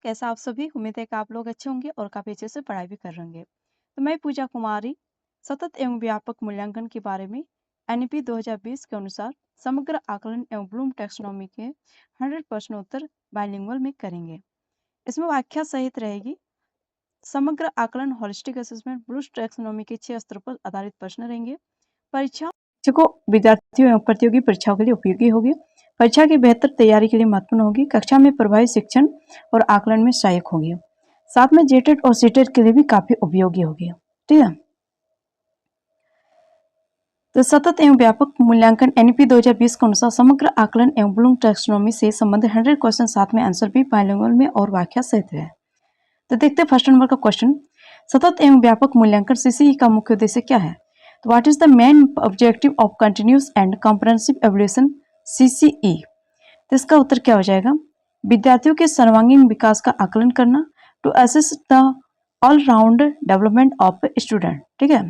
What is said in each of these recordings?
कैसा आप सभी? उम्मीद है कि आप लोग अच्छे होंगे और काफ़ी अच्छे से पढ़ाई भी कर रहे होंगे। तो मैं पूजा कुमारी सतत एवं व्यापक मूल्यांकन के बारे में एनईपी 2020 के अनुसार समग्र आकलन एवं ब्लूम टैक्सोनॉमी के 100 प्रश्न उत्तर बाइलिंगुअल में करेंगे। इसमें व्याख्या सहित रहेगी। समग्र आकलन होलिस्टिक असेसमेंट ब्लूम टैक्सोनॉमी के 6 स्तरों पर आधारित प्रश्न रहेंगे। परीक्षा शिक्षकों, विद्यार्थियों एवं प्रतियोगी परीक्षाओं के लिए उपयोगी होगी। परीक्षा की बेहतर तैयारी के लिए महत्वपूर्ण होगी। कक्षा में प्रभावी शिक्षण और आकलन में सहायक होगी। साथ में जेटेट और सीटेट के लिए भी काफी उपयोगी होगी। ठीक है, तो सतत एवं व्यापक मूल्यांकन एनईपी 2020 के अनुसार समग्र आकलन एवं ब्लूम टैक्सोनॉमी से संबंधित 100 क्वेश्चन, साथ में आंसर भी बाइलिंगुअल में और व्याख्या सहित है। तो देखते हैं फर्स्ट नंबर का क्वेश्चन। सतत एवं व्यापक मूल्यांकन सीसीई का मुख्य उद्देश्य क्या है? तो what is the main objective of continuous and comprehensive evaluation CCE? तो इसका उत्तर क्या हो जाएगा? विद्यार्थियों के सर्वांगीण विकास का आकलन करना, to assess the all round development of student. ठीक है,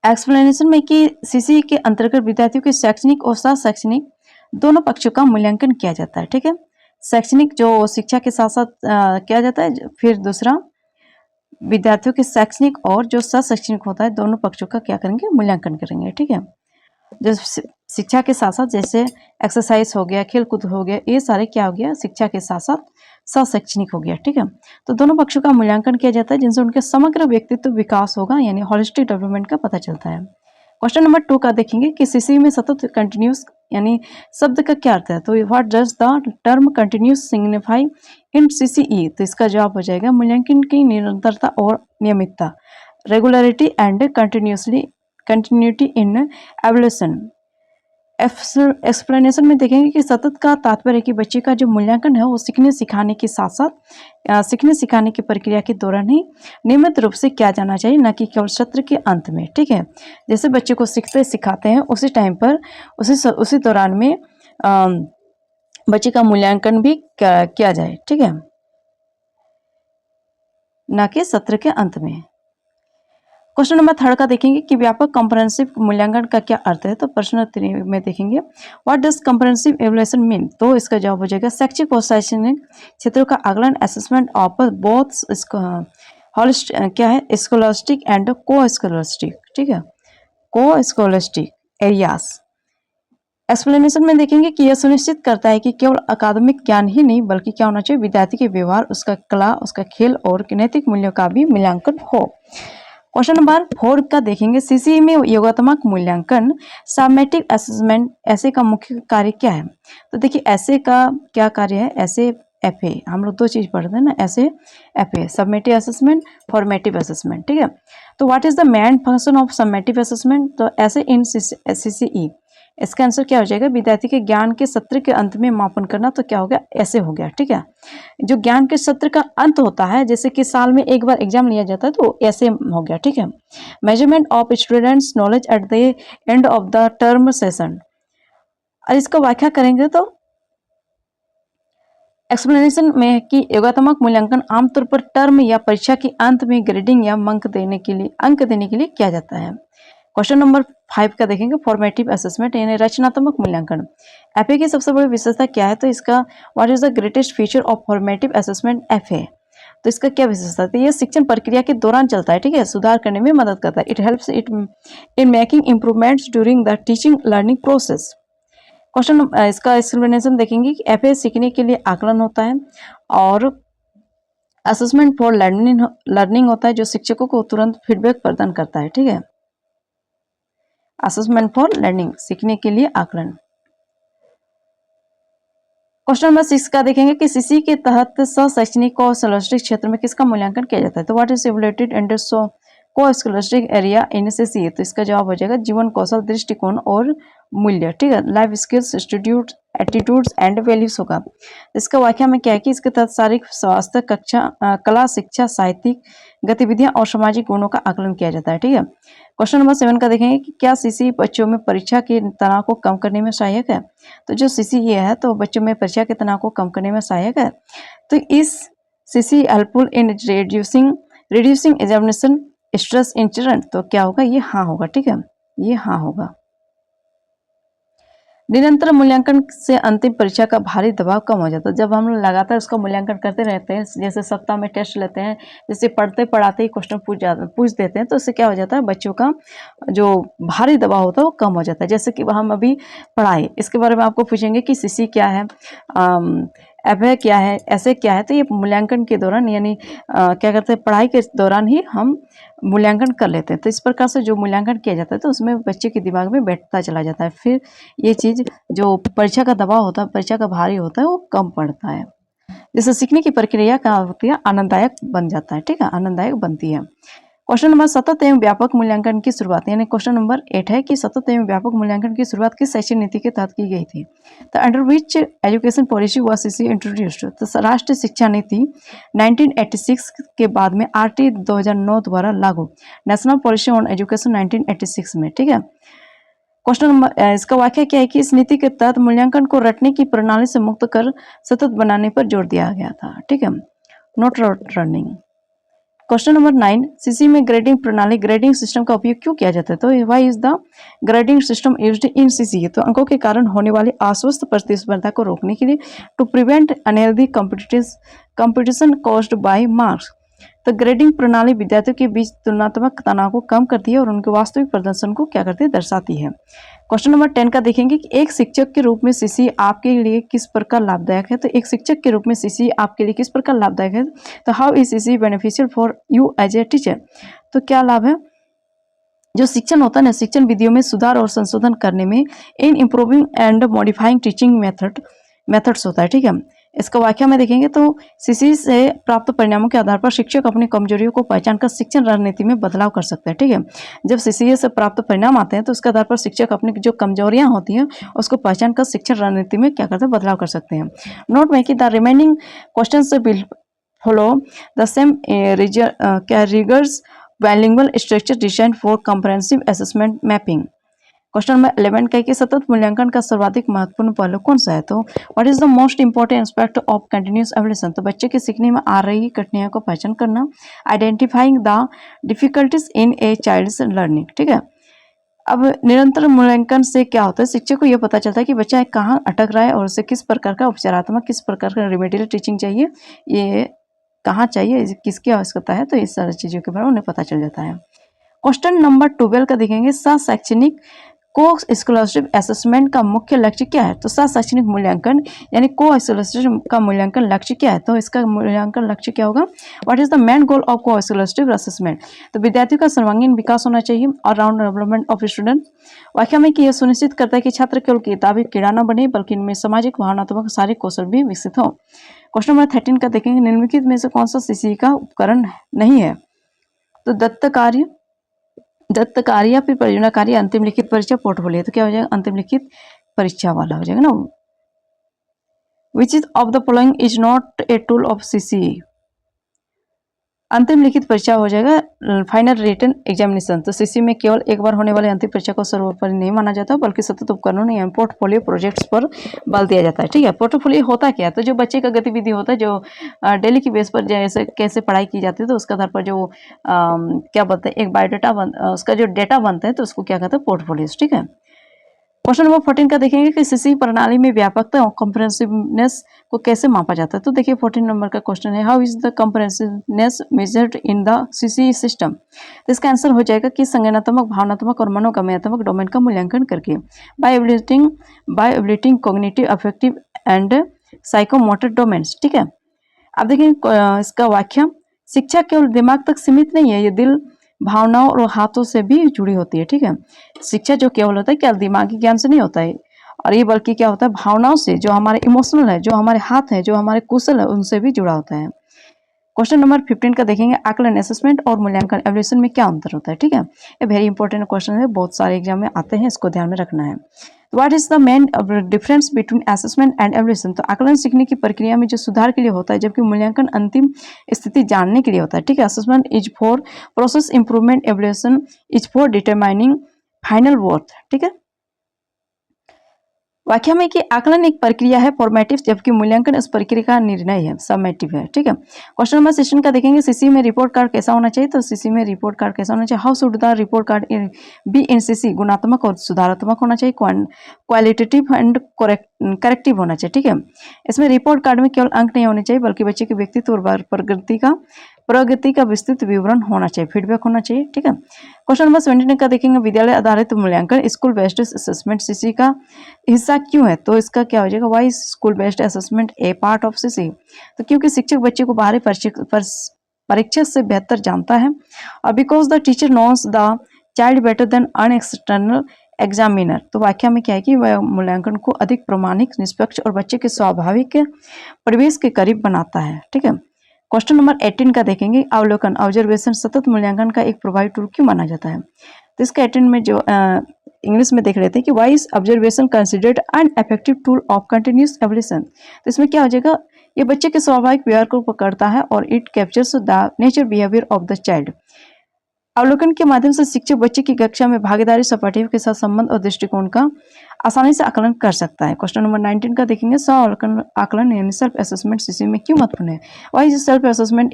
एक्सप्लेनेशन में कि सीसीई के अंतर्गत विद्यार्थियों के शैक्षणिक और सह शैक्षणिक दोनों पक्षों का मूल्यांकन किया जाता है। ठीक है, शैक्षणिक जो शिक्षा के साथ साथ किया जाता है, फिर दूसरा विद्यार्थियों के शैक्षणिक और जो सह शैक्षणिक होता है, दोनों पक्षों का क्या करेंगे? मूल्यांकन करेंगे। ठीक है, जो शिक्षा के साथ साथ जैसे एक्सरसाइज हो गया, खेल कूद हो गया, ये सारे क्या हो गया? शिक्षा के साथ साथ सह शैक्षणिक हो गया। ठीक है, तो दोनों पक्षों का मूल्यांकन किया जाता है, जिनसे उनके समग्र व्यक्तित्व विकास होगा, यानी होलिस्टिक डेवलपमेंट का पता चलता है। क्वेश्चन नंबर 2 का देखेंगे कि सीसी में सतत कंटिन्यूस यानी शब्द का क्या अर्थ है? तो what does the term continuous signify in CCE? तो इसका जवाब हो जाएगा मूल्यांकन की निरंतरता और नियमितता, regularity and continuity in evolution. Explanation में देखेंगे कि सतत का तात्पर्य कि बच्चे का जो मूल्यांकन है वो सीखने सिखाने के साथ साथ सीखने सिखाने की प्रक्रिया के दौरान ही नियमित रूप से किया जाना चाहिए, न कि केवल सत्र के अंत में। ठीक है, जैसे बच्चे को सीखते सिखाते हैं उसी टाइम पर उसी दौरान में बच्चे का मूल्यांकन भी किया जाए। ठीक है, न कि सत्र के अंत में। क्वेश्चन नंबर 3 का देखेंगे कि व्यापक कॉम्प्रिहेंसिव मूल्यांकन का क्या अर्थ है? तो प्रश्न 3 में देखेंगे व्हाट डज कॉम्प्रिहेंसिव एवल्यूएशन मीन? तो इसका जवाब हो जाएगा शैक्षिक और शैक्षणिक क्षेत्रों का आकलन, असेसमेंट ऑफ बोथ क्या है? स्कॉलस्टिक एंड को स्कॉलस्टिक। ठीक है, को स्कॉलस्टिक एरियाज। एक्सप्लेनेशन में देखेंगे कि यह सुनिश्चित करता है कि केवल अकादमिक ज्ञान ही नहीं, बल्कि क्या होना चाहिए? विद्यार्थी के व्यवहार, उसका कला, उसका खेल और नैतिक मूल्यों का भी मूल्यांकन हो। क्वेश्चन नंबर 4 का देखेंगे सीसीई में योगात्मक मूल्यांकन समेटिव असेसमेंट ऐसे का मुख्य कार्य क्या है? तो देखिए ऐसे का क्या कार्य है? ऐसे एफए, हम लोग दो चीज पढ़ते हैं ना, ऐसे FA, summative assessment, formative assessment. ठीक है, तो what is the main function of summative assessment? तो ऐसे इन सीसीई, इसका आंसर क्या हो जाएगा? विद्यार्थी के ज्ञान के सत्र के अंत में मापन करना। तो क्या हो गया? ऐसे हो गया। ठीक है, जो ज्ञान के सत्र का अंत होता है, जैसे कि साल में एक बार एग्जाम लिया जाता है, तो ऐसे हो गया। ठीक है, measurement of students knowledge at the end of the term session. और इसको व्याख्या करेंगे तो एक्सप्लेनेशन में है कि योगात्मक मूल्यांकन आमतौर पर टर्म या परीक्षा के अंत में ग्रेडिंग या अंक देने के लिए किया जाता है। क्वेश्चन नंबर 5 का देखेंगे फॉर्मेटिव असेसमेंट यानी रचनात्मक मूल्यांकन। एफए की सबसे बड़ी विशेषता क्या है? तो इसका what is the greatest feature of formative assessment FA? तो इसका क्या विशेषता है? तो ये शिक्षण प्रक्रिया के दौरान चलता है। ठीक है, सुधार करने में मदद करता है। It helps it in making improvements during the teaching learning process. Question इसका एक्सप्लेनेशन देखेंगे कि एफए सीखने के लिए आकलन होता है और असेसमेंट फॉर लर्निंग होता है, जो शिक्षकों को तुरंत फीडबैक प्रदान करता है। ठीक है, असेसमेंट फॉर लर्निंग सीखने के लिए आकलन। क्वेश्चन नंबर 6 का देखेंगे कि सीसी के तहत सह शैक्षणिक और स्कॉलस्टिक क्षेत्र में किसका मूल्यांकन किया जाता है? तो व्हाट इज इवैल्यूएटेड अंडर को स्कॉलस्टिक एरिया इन सीसी? तो इसका जवाब हो जाएगा जीवन कौशल, दृष्टिकोण और मूल्य। ठीक है, life skills, attitudes and values होगा। इसका व्याख्या में क्या है कि इसके तहत शारीरिक स्वास्थ्य, कला, शिक्षा, साहित्यिक गतिविधियां और सामाजिक गुणों का आकलन किया जाता है। ठीक है, क्वेश्चन नंबर 7 का देखेंगे कि क्या सीसी बच्चों में परीक्षा के तनाव को कम करने में सहायक है? तो जो सीसी ये है तो बच्चों में परीक्षा के तनाव को कम करने में सहायक है। तो इस CC helpful in reducing examination stress in children? तो क्या होगा? ये हाँ होगा। ठीक है, ये हाँ होगा। निरंतर मूल्यांकन से अंतिम परीक्षा का भारी दबाव कम हो जाता है। जब हम लगातार उसका मूल्यांकन करते रहते हैं, जैसे सप्ताह में टेस्ट लेते हैं, जैसे पढ़ते पढ़ाते ही क्वेश्चन पूछ देते हैं, तो इससे क्या हो जाता है, बच्चों का जो भारी दबाव होता है वो कम हो जाता है। जैसे कि हम अभी पढ़ाई, इसके बारे में आपको पूछेंगे कि सीसी क्या है, एफए क्या है, ऐसे क्या है, तो ये मूल्यांकन के दौरान यानी क्या करते हैं, पढ़ाई के दौरान ही हम मूल्यांकन कर लेते हैं। तो इस प्रकार से जो मूल्यांकन किया जाता है तो उसमें बच्चे के दिमाग में बैठता चला जाता है। फिर ये चीज़ जो परीक्षा का दबाव होता है, परीक्षा का भारी होता है, वो कम पड़ता है। जिससे सीखने की प्रक्रिया क्या होती है, आनंददायक बन जाता है। ठीक है, आनंददायक बनती है। क्वेश्चन नंबर सतत एवं व्यापक मूल्यांकन की शुरुआत, यानी क्वेश्चन नंबर 8 है कि सतत एवं व्यापक मूल्यांकन की शुरुआत किस शैक्षिक नीति के तहत की गई थी। तो under which education policy was CC introduced. तो राष्ट्रीय शिक्षा नीति 1986 के बाद में आरटी 2009 द्वारा लागू, नेशनल पॉलिसी ऑन एजुकेशन 1986 में। ठीक है, क्वेश्चन नंबर इसका वाक्य क्या है कि इस नीति के तहत मूल्यांकन को रटने की प्रणाली से मुक्त कर सतत बनाने पर जोर दिया गया था। ठीक है, note running. Question number 9, CC में ग्रेडिंग प्रणाली, ग्रेडिंग सिस्टम का उपयोग क्यों किया जाता है। तो why is the grading system used in CC. तो अंकों के कारण होने वाली अस्वस्थ प्रतिस्पर्धा को रोकने के लिए, to prevent unhealthy competition caused by marks. तो ग्रेडिंग प्रणाली विद्यार्थियों के बीच तुलनात्मक तनाव को कम करती है और उनके वास्तविक प्रदर्शन को क्या करती है, दर्शाती है। क्वेश्चन नंबर 10 का देखेंगे कि एक शिक्षक के रूप में सीसी आपके लिए किस प्रकार लाभदायक है। तो एक शिक्षक के रूप में सीसी आपके लिए किस प्रकार लाभदायक है। तो how is CC beneficial for you as a teacher. तो क्या लाभ है, जो शिक्षण होता है ना, शिक्षण विधियों में सुधार और संशोधन करने में, in improving and modifying teaching methods होता है। ठीक है, इसका व्याख्या में देखेंगे तो सीसी से प्राप्त परिणामों के आधार पर शिक्षक अपनी कमजोरियों को पहचान कर शिक्षण रणनीति में बदलाव कर सकते हैं। ठीक है, जब सीसीए से प्राप्त परिणाम आते हैं तो उसके आधार पर शिक्षक अपनी जो कमजोरियां होती हैं उसको पहचान कर शिक्षण रणनीति में क्या करते हैं, बदलाव कर सकते हैं। नोट में कि द रिमेनिंग क्वेश्चन से will follow the same riggers bilingual structure design for comprehensive assessment mapping. Question number 11 का है कि सतत मूल्यांकन का सर्वाधिक महत्वपूर्ण पहलू कौन सा है। तो what is the most important aspect of continuous evolution. तो बच्चे के सीखने में आ रही कठिनाइयों को पहचान करना, identifying the difficulties in a child's learning. ठीक है, अब निरंतर मूल्यांकन से क्या होता है, शिक्षक को यह पता चलता है कि बच्चा कहाँ अटक रहा है और उसे किस प्रकार का उपचारात्मक, किस प्रकार का रिमेडियल टीचिंग चाहिए, ये कहाँ चाहिए, किसकी आवश्यकता है। तो इस सारी चीज़ों के बारे में उन्हें पता चल जाता है। क्वेश्चन नंबर 12 का देखेंगे, शैक्षणिक को स्कॉलरशिप असेसमेंट का मुख्य लक्ष्य क्या है। तो शैक्षणिक मूल्यांकन यानी को स्कॉलरशिप का मूल्यांकन लक्ष्य क्या है। तो इसका मूल्यांकन लक्ष्य क्या होगा, what is the main goal of को स्कॉलरशिप असेसमेंट। तो विद्यार्थियों का सर्वांगीण विकास होना चाहिए, ऑलराउंड डेवलपमेंट ऑफ स्टूडेंट। व्याख्या में कि यह सुनिश्चित करता है कि छात्र केवल किताबी कीड़ा न बने बल्कि इनमें सामाजिक, भावनात्मक, शारीरिक कौशल भी विकसित हो। क्वेश्चन नंबर 13 का देखेंगे, निम्नलिखित में से कौन सा सीसी का उपकरण नहीं है। तो दत्त कार्य या फिर परियोजना कार्य, अंतिम लिखित परीक्षा, पोर्टफोलियो। तो क्या हो जाएगा, अंतिम लिखित परीक्षा वाला हो जाएगा ना। Which is of the following is not a tool of CC. अंतिम लिखित परीक्षा हो जाएगा फाइनल रिटन एग्जामिनेशन। तो सीसी में केवल एक बार होने वाले अंतिम परीक्षा को सर्वोपरि नहीं माना जाता, बल्कि सतत उपकरणों या पोर्टफोलियो प्रोजेक्ट्स पर बल दिया जाता है। ठीक है, पोर्टफोलियो होता क्या है, तो जो बच्चे का गतिविधि होता है, जो डेली की बेस पर जैसे कैसे पढ़ाई की जाती है, तो उसके आधार पर जो क्या बोलते हैं, एक बायोडाटा उसका जो डेटा बनता है, तो उसको क्या कहते हैं, पोर्टफोलियोज। ठीक है, क्वेश्चन नंबर 14 का देखेंगे कि सीसी प्रणाली में व्यापकता और कॉम्प्रिहेंसिवनेस को कैसे मापा जाता है। तो देखिए 14 नंबर का क्वेश्चन है, how is the comprehensiveness measured in the CC system. तो इसका आंसर हो जाएगा कि संज्ञानात्मक, भावनात्मक और मनोगम्यात्मक डोमेन का मूल्यांकन करके, by evaluating cognitive, affective and psychomotor domains. ठीक है, अब देखिए इसका व्याख्या, शिक्षा केवल दिमाग तक सीमित नहीं है, ये दिल, भावनाओं और हाथों से भी जुड़ी होती है। ठीक है, शिक्षा जो केवल होता है क्या दिमागी ज्ञान से नहीं होता है, और ये बल्कि क्या होता है, भावनाओं से, जो हमारे इमोशनल है, जो हमारे हाथ है, जो हमारे कुशल है, उनसे भी जुड़ा होता है। क्वेश्चन नंबर 15 का देखेंगे, आकलन असेसमेंट और मूल्यांकन एवल्यूएशन में क्या अंतर होता है। ठीक है, ये वेरी इंपॉर्टेंट क्वेश्चन है, बहुत सारे एग्जाम में आते हैं, इसको ध्यान में रखना है। What is the main difference between assessment and evaluation. तो आकलन सीखने की प्रक्रिया में जो सुधार के लिए होता है, जबकि मूल्यांकन अंतिम स्थिति जानने के लिए होता है। ठीक है, assessment is for process improvement, evaluation is for determining final worth. ठीक है, व्याख्या में कि आकलन एक प्रक्रिया है फॉर्मेटिव, जबकि मूल्यांकन इस प्रक्रिया का निर्णय है, सबमेटिव है। ठीक है, क्वेश्चन नंबर 16 का देखेंगे, सीसी में रिपोर्ट कार्ड कैसा होना चाहिए। तो सीसी में रिपोर्ट कार्ड कैसा होना चाहिए, how should the report card be in CC, गुणात्मक और सुधारात्मक होना चाहिए, क्वालिटेटिव एंड करेक्टिव होना चाहिए। ठीक है, इसमें रिपोर्ट कार्ड में केवल अंक नहीं होने चाहिए, बल्कि बच्चे के व्यक्तित्व और प्रगति का विस्तृत विवरण होना चाहिए, फीडबैक होना चाहिए। ठीक है, क्वेश्चन नंबर 17 का देखेंगे, विद्यालय आधारित मूल्यांकन स्कूल बेस्ड असेसमेंट सीसी का हिस्सा क्यों है। तो इसका क्या हो जाएगा, why school based assessment a part of CC. तो क्योंकि शिक्षक बच्चे को बाहरी परीक्षा से बेहतर जानता है, और because the teacher knows the child better than an external examiner. तो व्याख्या में क्या है कि वह मूल्यांकन को अधिक प्रमाणिक, निष्पक्ष और बच्चे के स्वाभाविक परिवेश के करीब बनाता है। ठीक है, क्वेश्चन नंबर 18 का देखेंगे, अवलोकन ऑब्जर्वेशन सतत मूल्यांकन का एक प्रभावी टूल क्यों माना जाता है। तो इसका 18 में जो इंग्लिश में देख रहे थे कि why is observation considered an effective tool of continuous evaluation. तो इसमें क्या हो जाएगा, ये बच्चे के स्वाभाविक व्यवहार को पकड़ता है और it captures the nature behaviour of the child. अवलोकन के माध्यम से शिक्षक बच्चे की कक्षा में भागीदारी, सहपाठियों के साथ संबंध और दृष्टिकोण का आसानी से आकलन कर सकता है। क्वेश्चन नंबर 19 का देखेंगे, स्व आकलन यानी सेल्फ असेसमेंट सीसी में क्यों महत्वपूर्ण है। Why is self assessment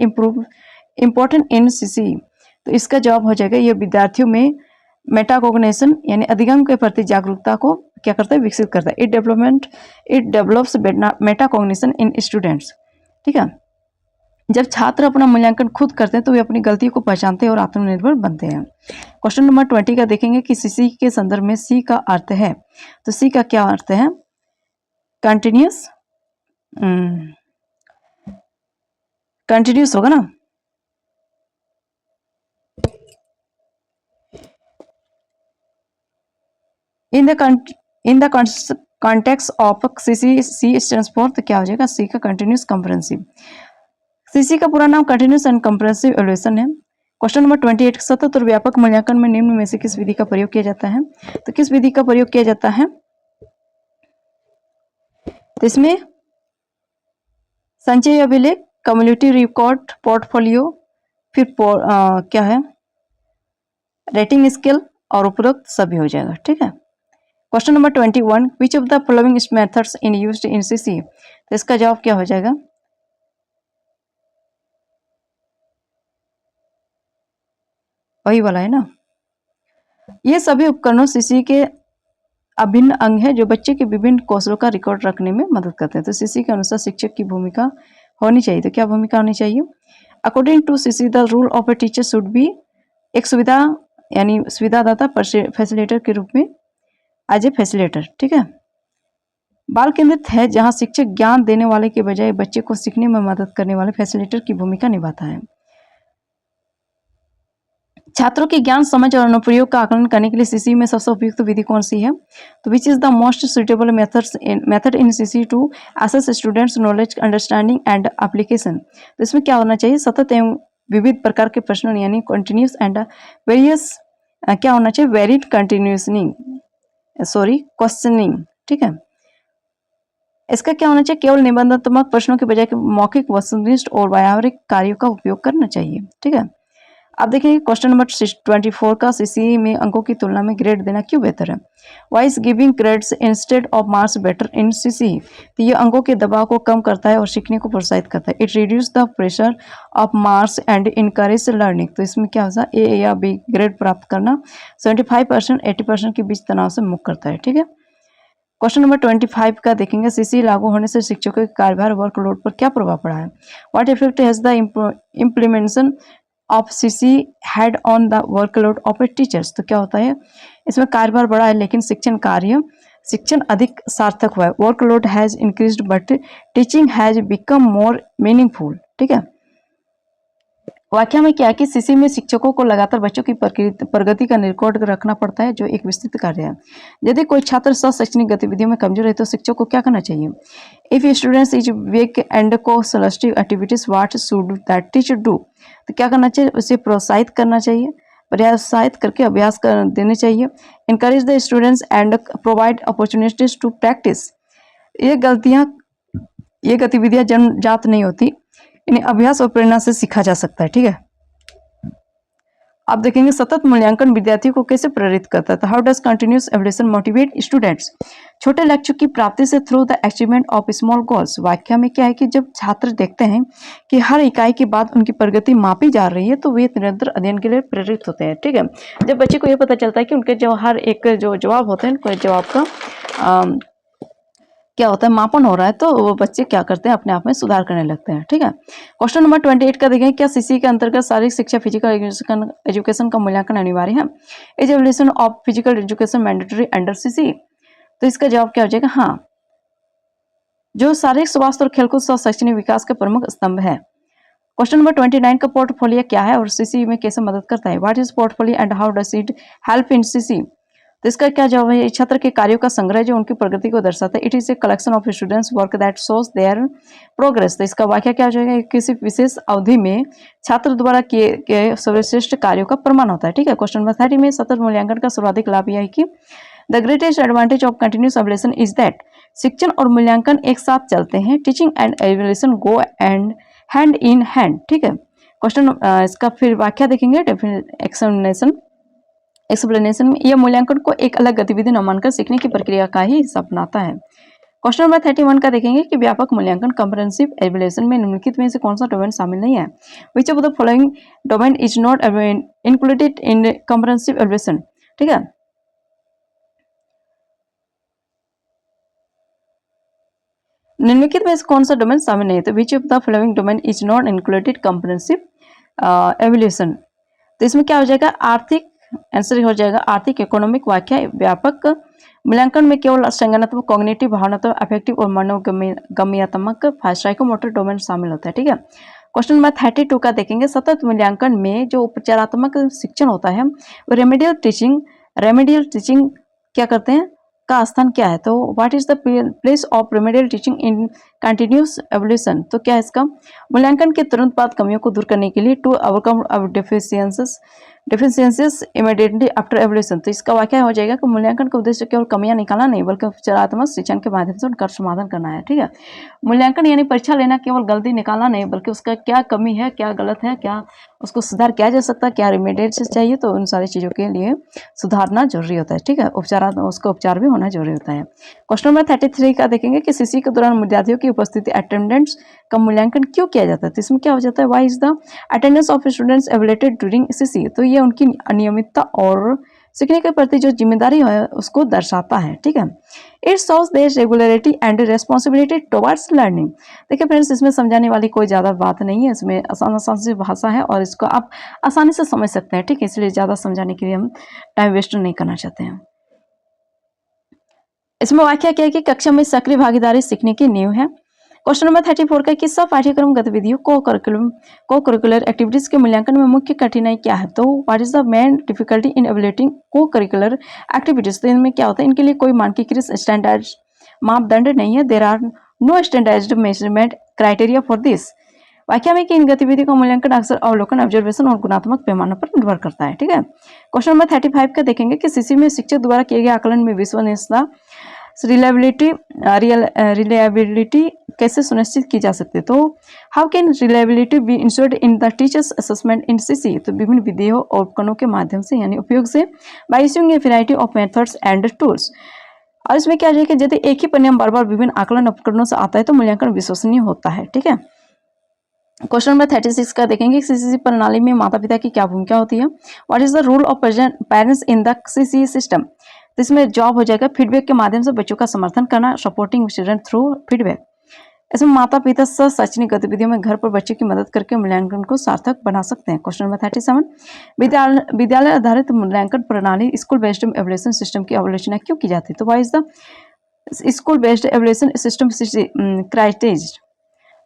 important in CC. तो इसका जवाब हो जाएगा, ये विद्यार्थियों में मेटाकोग्निशन यानी अधिगम के प्रति जागरूकता को क्या करता है, विकसित करता है। It develops metacognition in students. ठीक है, जब छात्र अपना मूल्यांकन खुद करते हैं तो वे अपनी गलती को पहचानते हैं और आत्मनिर्भर बनते हैं। क्वेश्चन नंबर 20 का देखेंगे कि सीसी के संदर्भ में सी का अर्थ है। तो सी का क्या अर्थ है, कंटिन्यूस, कंटिन्यूस होगा ना। In the context of CC, C stands for, तो क्या हो जाएगा, सी का कंटिन्यूस कंप्रेहेंसिव। सीसी का पूरा नाम कंटिन्यूस एंड कंप्रेहेंसिव इवैल्यूएशन है। क्वेश्चन नंबर 28, सतत और व्यापक मूल्यांकन में निम्न में से किस विधि का प्रयोग किया जाता है। तो किस विधि का प्रयोग किया जाता है, तो इसमें संचय अभिलेख, कम्युनिटी रिकॉर्ड, पोर्टफोलियो, फिर क्या है, रेटिंग स्केल और उपरोक्त सभी हो जाएगा। ठीक है, question number 21, which of the following methods in used in CC. तो इसका जवाब क्या हो जाएगा, वही वाला है ना। ये सभी उपकरणों सीसी के अभिन्न अंग है जो बच्चे के विभिन्न कौशलों का रिकॉर्ड रखने में मदद करते हैं। तो सीसी के अनुसार शिक्षक की भूमिका होनी चाहिए। तो क्या भूमिका होनी चाहिए, according to CC the role of a teacher should be, एक सुविधा यानी सुविधादाता फैसिलिटेटर के रूप में, एज ए फैसिलिटेटर। ठीक है, बाल केंद्रित है जहां शिक्षक ज्ञान देने वाले के बजाय बच्चे को सीखने में मदद करने वाले फैसिलिटेटर की भूमिका निभाता है। छात्रों के ज्ञान, समझ और अनुप्रयोग का आकलन करने के लिए सीसी में सबसे उपयुक्त विधि कौन सी है। तो which is the most suitable method in CC to assess students knowledge, understanding and application. तो इसमें क्या होना चाहिए, सतत एवं विविध प्रकार के प्रश्न यानी कंटिन्यूस एंड वेरियस, क्या होना चाहिए, वेरिड क्वेश्चनिंग। ठीक है, इसका क्या होना चाहिए, केवल निबंधात्मक प्रश्नों के बजाय मौखिक, वस्तुनिष्ठ और व्यावहारिक कार्यों का उपयोग करना चाहिए। ठीक है, अब देखिए क्वेश्चन नंबर 24 का, सीसी में अंकों की तुलना में ग्रेड देना क्यों बेहतर है। Why is giving grades instead of marks better in CC. तो ये अंकों के दबाव को कम करता है और सीखने को प्रोत्साहित करता है। It reduce the pressure of marks and encourage learning. तो इसमें क्या होता है, ए या बी ग्रेड प्राप्त करना 75% 80% के बीच तनाव से मुक्त करता है। ठीक है, क्वेश्चन नंबर 25 का देखेंगे, सीसी लागू होने से शिक्षकों के कार्यभार, वर्कलोड पर क्या प्रभाव पड़ा है। What effect has the implementation of CC had on the workload of A teachers. तो क्या होता है, इसमें कार्यभार बढ़ा है लेकिन शिक्षण अधिक सार्थक हुआ है। Workload has increased but teaching has become more meaningful. ठीक है, व्याख्या में क्या है कि सीसी में शिक्षकों को लगातार बच्चों की प्रगति का रिकॉर्ड रखना पड़ता है, जो एक विस्तृत कार्य है। यदि कोई छात्र शैक्षणिक गतिविधियों में कमजोर है तो शिक्षक को क्या करना चाहिए। If students is weak and co selective activities, what should that teacher do. तो क्या करना चाहिए, उसे प्रोत्साहित करना चाहिए, प्रोत्साहित करके अभ्यास कर देने चाहिए। Encourage the students and provide opportunities to practise. ये गतिविधियां जन्मजात नहीं होती, इन्हें अभ्यास और प्रेरणा से सीखा जा सकता है। ठीक है, आप देखेंगे सतत मूल्यांकन विद्यार्थियों को कैसे प्रेरित करता है। How does continuous evolution motivate students. छोटे लक्ष्य की प्राप्ति से through the achievement of small goals. व्याख्या में क्या है कि जब छात्र देखते हैं कि हर इकाई के बाद उनकी प्रगति मापी जा रही है तो वे निरंतर अध्ययन के लिए प्रेरित होते हैं। ठीक है, जब बच्चे को ये पता चलता है कि उनके जो हर एक जो जवाब होते हैं, कोई जवाब का क्या होता है, मापन हो रहा है, तो वो बच्चे क्या करते हैं, अपने आप में सुधार करने लगते हैं। ठीक है, क्वेश्चन नंबर 28 का देखें, क्या सीसी के अंतर्गत शारीरिक शिक्षा फिजिकल एजुकेशन का मूल्यांकन अनिवार्य है? Is evolution of physical education mandatory under CC? तो इसका जवाब क्या हो जाएगा? हाँ, जो शारीरिक स्वास्थ्य और खेलकूद सह शैक्षणिक विकास के प्रमुख स्तंभ है। क्वेश्चन नंबर 29 का पोर्टफोलियो क्या है और सीसी में कैसे मदद करता है? What is portfolio and how does it help in CC? तो इसका क्या जवाब है? छात्र के कार्यों का संग्रह जो उनकी प्रगति को दर्शाता है। It is a collection of students work that shows there progress. तो इसका वाक्य क्या हो जाएगा? किसी विशेष अवधि में छात्र द्वारा किए गए सर्वश्रेष्ठ कार्यों का प्रमाण होता है। ठीक है, क्वेश्चन नंबर 30 में सतत मूल्यांकन का सर्वाधिक लाभ यह है कि the greatest advantage of continuous evolution is that शिक्षण और मूल्यांकन एक साथ चलते हैं। Teaching and evolution go and hand in hand. ठीक है, क्वेश्चन इसका फिर व्याख्या देखेंगे। एक्सप्लेनेशन में यह मूल्यांकन को एक अलग गतिविधि न मानकर सीखने की प्रक्रिया का ही हिस्सा अपनाता है। क्वेश्चन नंबर 31 का देखेंगे कि व्यापक मूल्यांकन कंप्रेहेंसिव एवल्यूशन में निम्नलिखित में से कौन सा डोमेन शामिल नहीं है? Which of the following domain is not included in comprehensive evolution? ठीक है, निम्नलिखित में से कौन सा डोमेन शामिल नहीं है? तो विच of the following domain is not included comprehensive evolution? तो इसमें क्या हो जाएगा? आर्थिक, आंसर हो जाएगा आर्थिक, इकोनॉमिक। व्याख्या व्यापक मूल्यांकन में केवल संज्ञानात्मक, कॉग्निटिव, भावनात्मक, अफेक्टिव और मनोगम्यात्मक साइकोमोटर डोमेन शामिल होता है। ठीक है, क्वेश्चन नंबर 32 का देखेंगे। सतत मूल्यांकन में जो उपचारात्मक शिक्षण होता है वो रेमेडियल टीचिंग क्या करते हैं, का स्थान क्या है? तो what is the place of remedial teaching in continuous evaluation? तो क्या है इसका? मूल्यांकन के तुरंत बाद कमियों को दूर करने के लिए to overcome deficiencies immediately after evaluation. तो इसका वाक्य हो जाएगा कि मूल्यांकन का उद्देश्य केवल कमियां निकालना नहीं बल्कि उपचारात्मक शिक्षण के माध्यम से उनका समाधान करना है। ठीक है, मूल्यांकन यानी परीक्षा लेना केवल गलती निकालना नहीं बल्कि उसका क्या कमी है, क्या गलत है, क्या उसको सुधार किया जा सकता है, क्या रिमेडिएट चाहिए, तो उन सारी चीज़ों के लिए सुधारना जरूरी होता है। ठीक है, उसका उपचार भी होना जरूरी होता है। क्वेश्चन नंबर 33 का देखेंगे कि सीसी के दौरान विद्यार्थियों की उपस्थिति अटेंडेंस का मूल्यांकन क्यों किया जाता है? तो इसमें क्या हो जाता है? Why is the attendance of students evaluated during CC? तो ये उनकी अनियमितता और सीखने के प्रति जो जिम्मेदारी है उसको दर्शाता है। ठीक है, it shows their regularity and responsibility towards learning. देखिए फ्रेंड्स, इसमें समझाने वाली कोई ज़्यादा बात नहीं है, इसमें आसान सी भाषा है और इसको आप आसानी से समझ सकते हैं। ठीक है, इसलिए ज़्यादा समझाने के लिए हम टाइम वेस्ट नहीं करना चाहते हैं। इसमें व्याख्या क्या है कि कक्षा में सक्रिय भागीदारी सीखने की नींव है। क्वेश्चन नंबर 34 का कि सब पाठ्यक्रम गतिविधियों को करिकुलर एक्टिविटीज के मूल्यांकन में मुख्य कठिनाई क्या है? तो what is the main difficulty in evaluating co-curricular activities? तो इनमें क्या होता है? इनके लिए कोई मानकीकृत स्टैंडर्ड मापदंड नहीं है। There are no standardised measurement criteria for this. व्याख्या में कि इन गतिविधियों का मूल्यांकन अक्सर अवलोकन, ऑब्जर्वेशन और गुणात्मक पैमानों पर निर्भर करता है। ठीक है, क्वेश्चन नंबर 35 का देखेंगे कि सीसी में शिक्षक द्वारा किए गए आकलन में विश्वसनीयता, रिलायबिलिटी कैसे सुनिश्चित की जा सकती है? तो how can reliability be ensured in the teachers assessment in CC? तो विभिन्न विधियों और उपकरणों के माध्यम से यानी उपयोग से, by using A variety of methods and tools. और इसमें क्या है कि यदि एक ही परिणाम बार बार विभिन्न आकलन उपकरणों से आता है तो मूल्यांकन विश्वसनीय होता है। ठीक है, क्वेश्चन नंबर 36 का देखेंगे सीसी प्रणाली में माता पिता की क्या भूमिका होती है? What is the role of parents in the CC system? तो इसमें जॉब हो जाएगा फीडबैक के माध्यम से बच्चों का समर्थन करना, सपोर्टिंग स्टूडेंट थ्रू फीडबैक। इसमें माता पिता सह शैक्षणिक गतिविधियों में घर पर बच्चे की मदद करके मूल्यांकन को सार्थक बना सकते हैं। क्वेश्चन नंबर 37 विद्यालय आधारित मूल्यांकन प्रणाली स्कूल बेस्ड एवल्यूशन सिस्टम की आलोचना क्यों की जाती है? तो why is the school based evolution system criteria?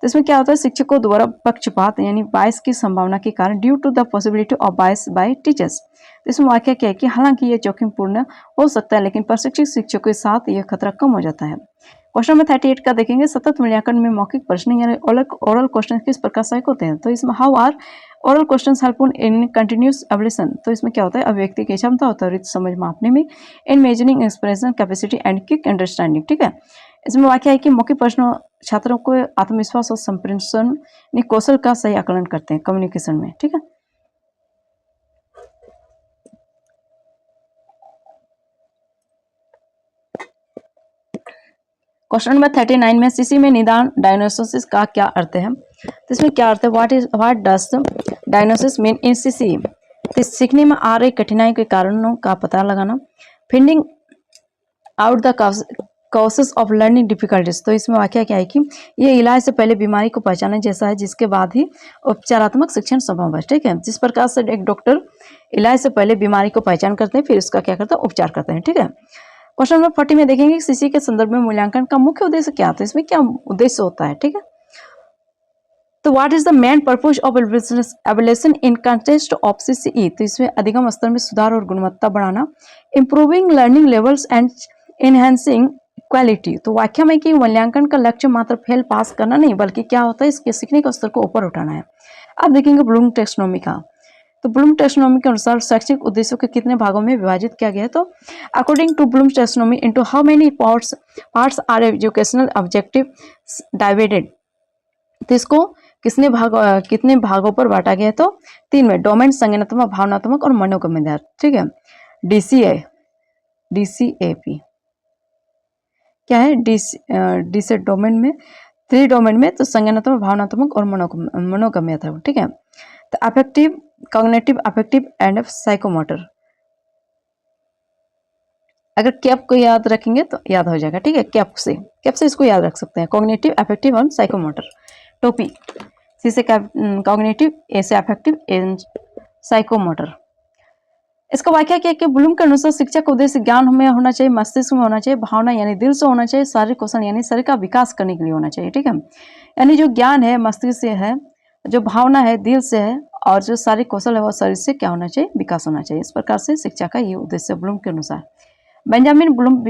तो इसमें क्या होता है? शिक्षकों द्वारा पक्षपात यानी बायस की संभावना के कारण due to the possibility of bias by teachers. तो इसमें वाक्य क्या है कि हालांकि यह जोखिमपूर्ण हो सकता है लेकिन प्रशिक्षित शिक्षकों के साथ यह खतरा कम हो जाता है। क्वेश्चन नंबर 38 का देखेंगे सतत मूल्यांकन में मौखिक प्रश्न यानी ओरल क्वेश्चन किस प्रकार सहायक होते हैं? तो इसमें how are oral question helpful in continuous evaluation? तो इसमें क्या होता है? अभिव्यक्ति की क्षमता और त्वरित समझ मापने में, इन measuring expression capacity and quick understanding. ठीक है, इसमें वाक्य है कि मौखिक प्रश्न छात्रों को आत्मविश्वास और संप्रेषण कौशल का सही आकलन करते हैं कम्युनिकेशन में। ठीक है, क्वेश्चन नंबर 39 में सीसी में निदान डायग्नोसिस का क्या अर्थ है? तो इसमें क्या अर्थ है? What does diagnosis mean in CC? तो सीखने में आ रही कठिनाई के कारणों का पता लगाना, finding out the causes of learning difficulties. तो इसमें वाक्य क्या है कि ये इलाज से पहले बीमारी को पहचानने जैसा है, जिसके बाद ही उपचारात्मक शिक्षण संभव है। ठीक है, जिस प्रकार से एक डॉक्टर इलाज से पहले बीमारी को पहचान करते हैं, फिर इसका क्या करते हैं? उपचार करते हैं। ठीक है, क्वेश्चन नंबर 40 में देखेंगे सीसी के संदर्भ में मूल्यांकन का मुख्य उद्देश्य क्या होता है, इसमें क्या उद्देश्य होता है। ठीक है, तो what is the main purpose of evaluation in context of CCE? तो इसमें अधिगम स्तर में सुधार और गुणवत्ता बढ़ाना, improving learning levels and enhancing quality. तो व्याख्या में कि मूल्यांकन का लक्ष्य मात्र फेल पास करना नहीं, बल्कि क्या होता है? इसके सीखने के स्तर को ऊपर उठाना है। अब देखेंगे ब्लूम टेक्सोनोमी का। तो ब्लूम टेक्सोनोमी के अनुसार शैक्षिक उद्देश्यों के कितने भागों में विभाजित किया गया है? तो according to Bloom taxonomy into how many parts are educational objective divided? तो इसको कितने भागों पर बांटा गया है? तो 3 में, डोमेन, संज्ञानात्मक, भावनात्मक और मनोगम्य। ठीक है, डीसीएपी क्या है? डी से डोमेन में, 3 डोमेन में, तो संज्ञानात्मक, भावनात्मक और मनोगम्य था। ठीक है, तो affective, cognitive, affective and psychomotor. अगर कैप को याद रखेंगे तो याद हो जाएगा। ठीक है, कैप से इसको याद रख सकते हैं, कॉग्निटिव, अफेक्टिव और साइकोमोटर। टोपी, सी से कॉग्निटिव, ए से अफेक्टिव, एंड साइकोमोटर। इसका व्याख्या क्या है कि ब्लूम के अनुसार शिक्षा का उद्देश्य ज्ञान में होना चाहिए, मस्तिष्क में होना चाहिए, भावना यानी दिल से होना चाहिए, शारीरिक कौशल यानी शरीर का विकास करने के लिए होना चाहिए। ठीक है, यानी जो ज्ञान है मस्तिष्क से है, जो भावना है दिल से है, और जो शारीरिक कौशल है वो शरीर से क्या होना चाहिए? विकास होना चाहिए। इस प्रकार से शिक्षा का ये उद्देश्य ब्लूम के अनुसार। बेंजामिन ब्लूम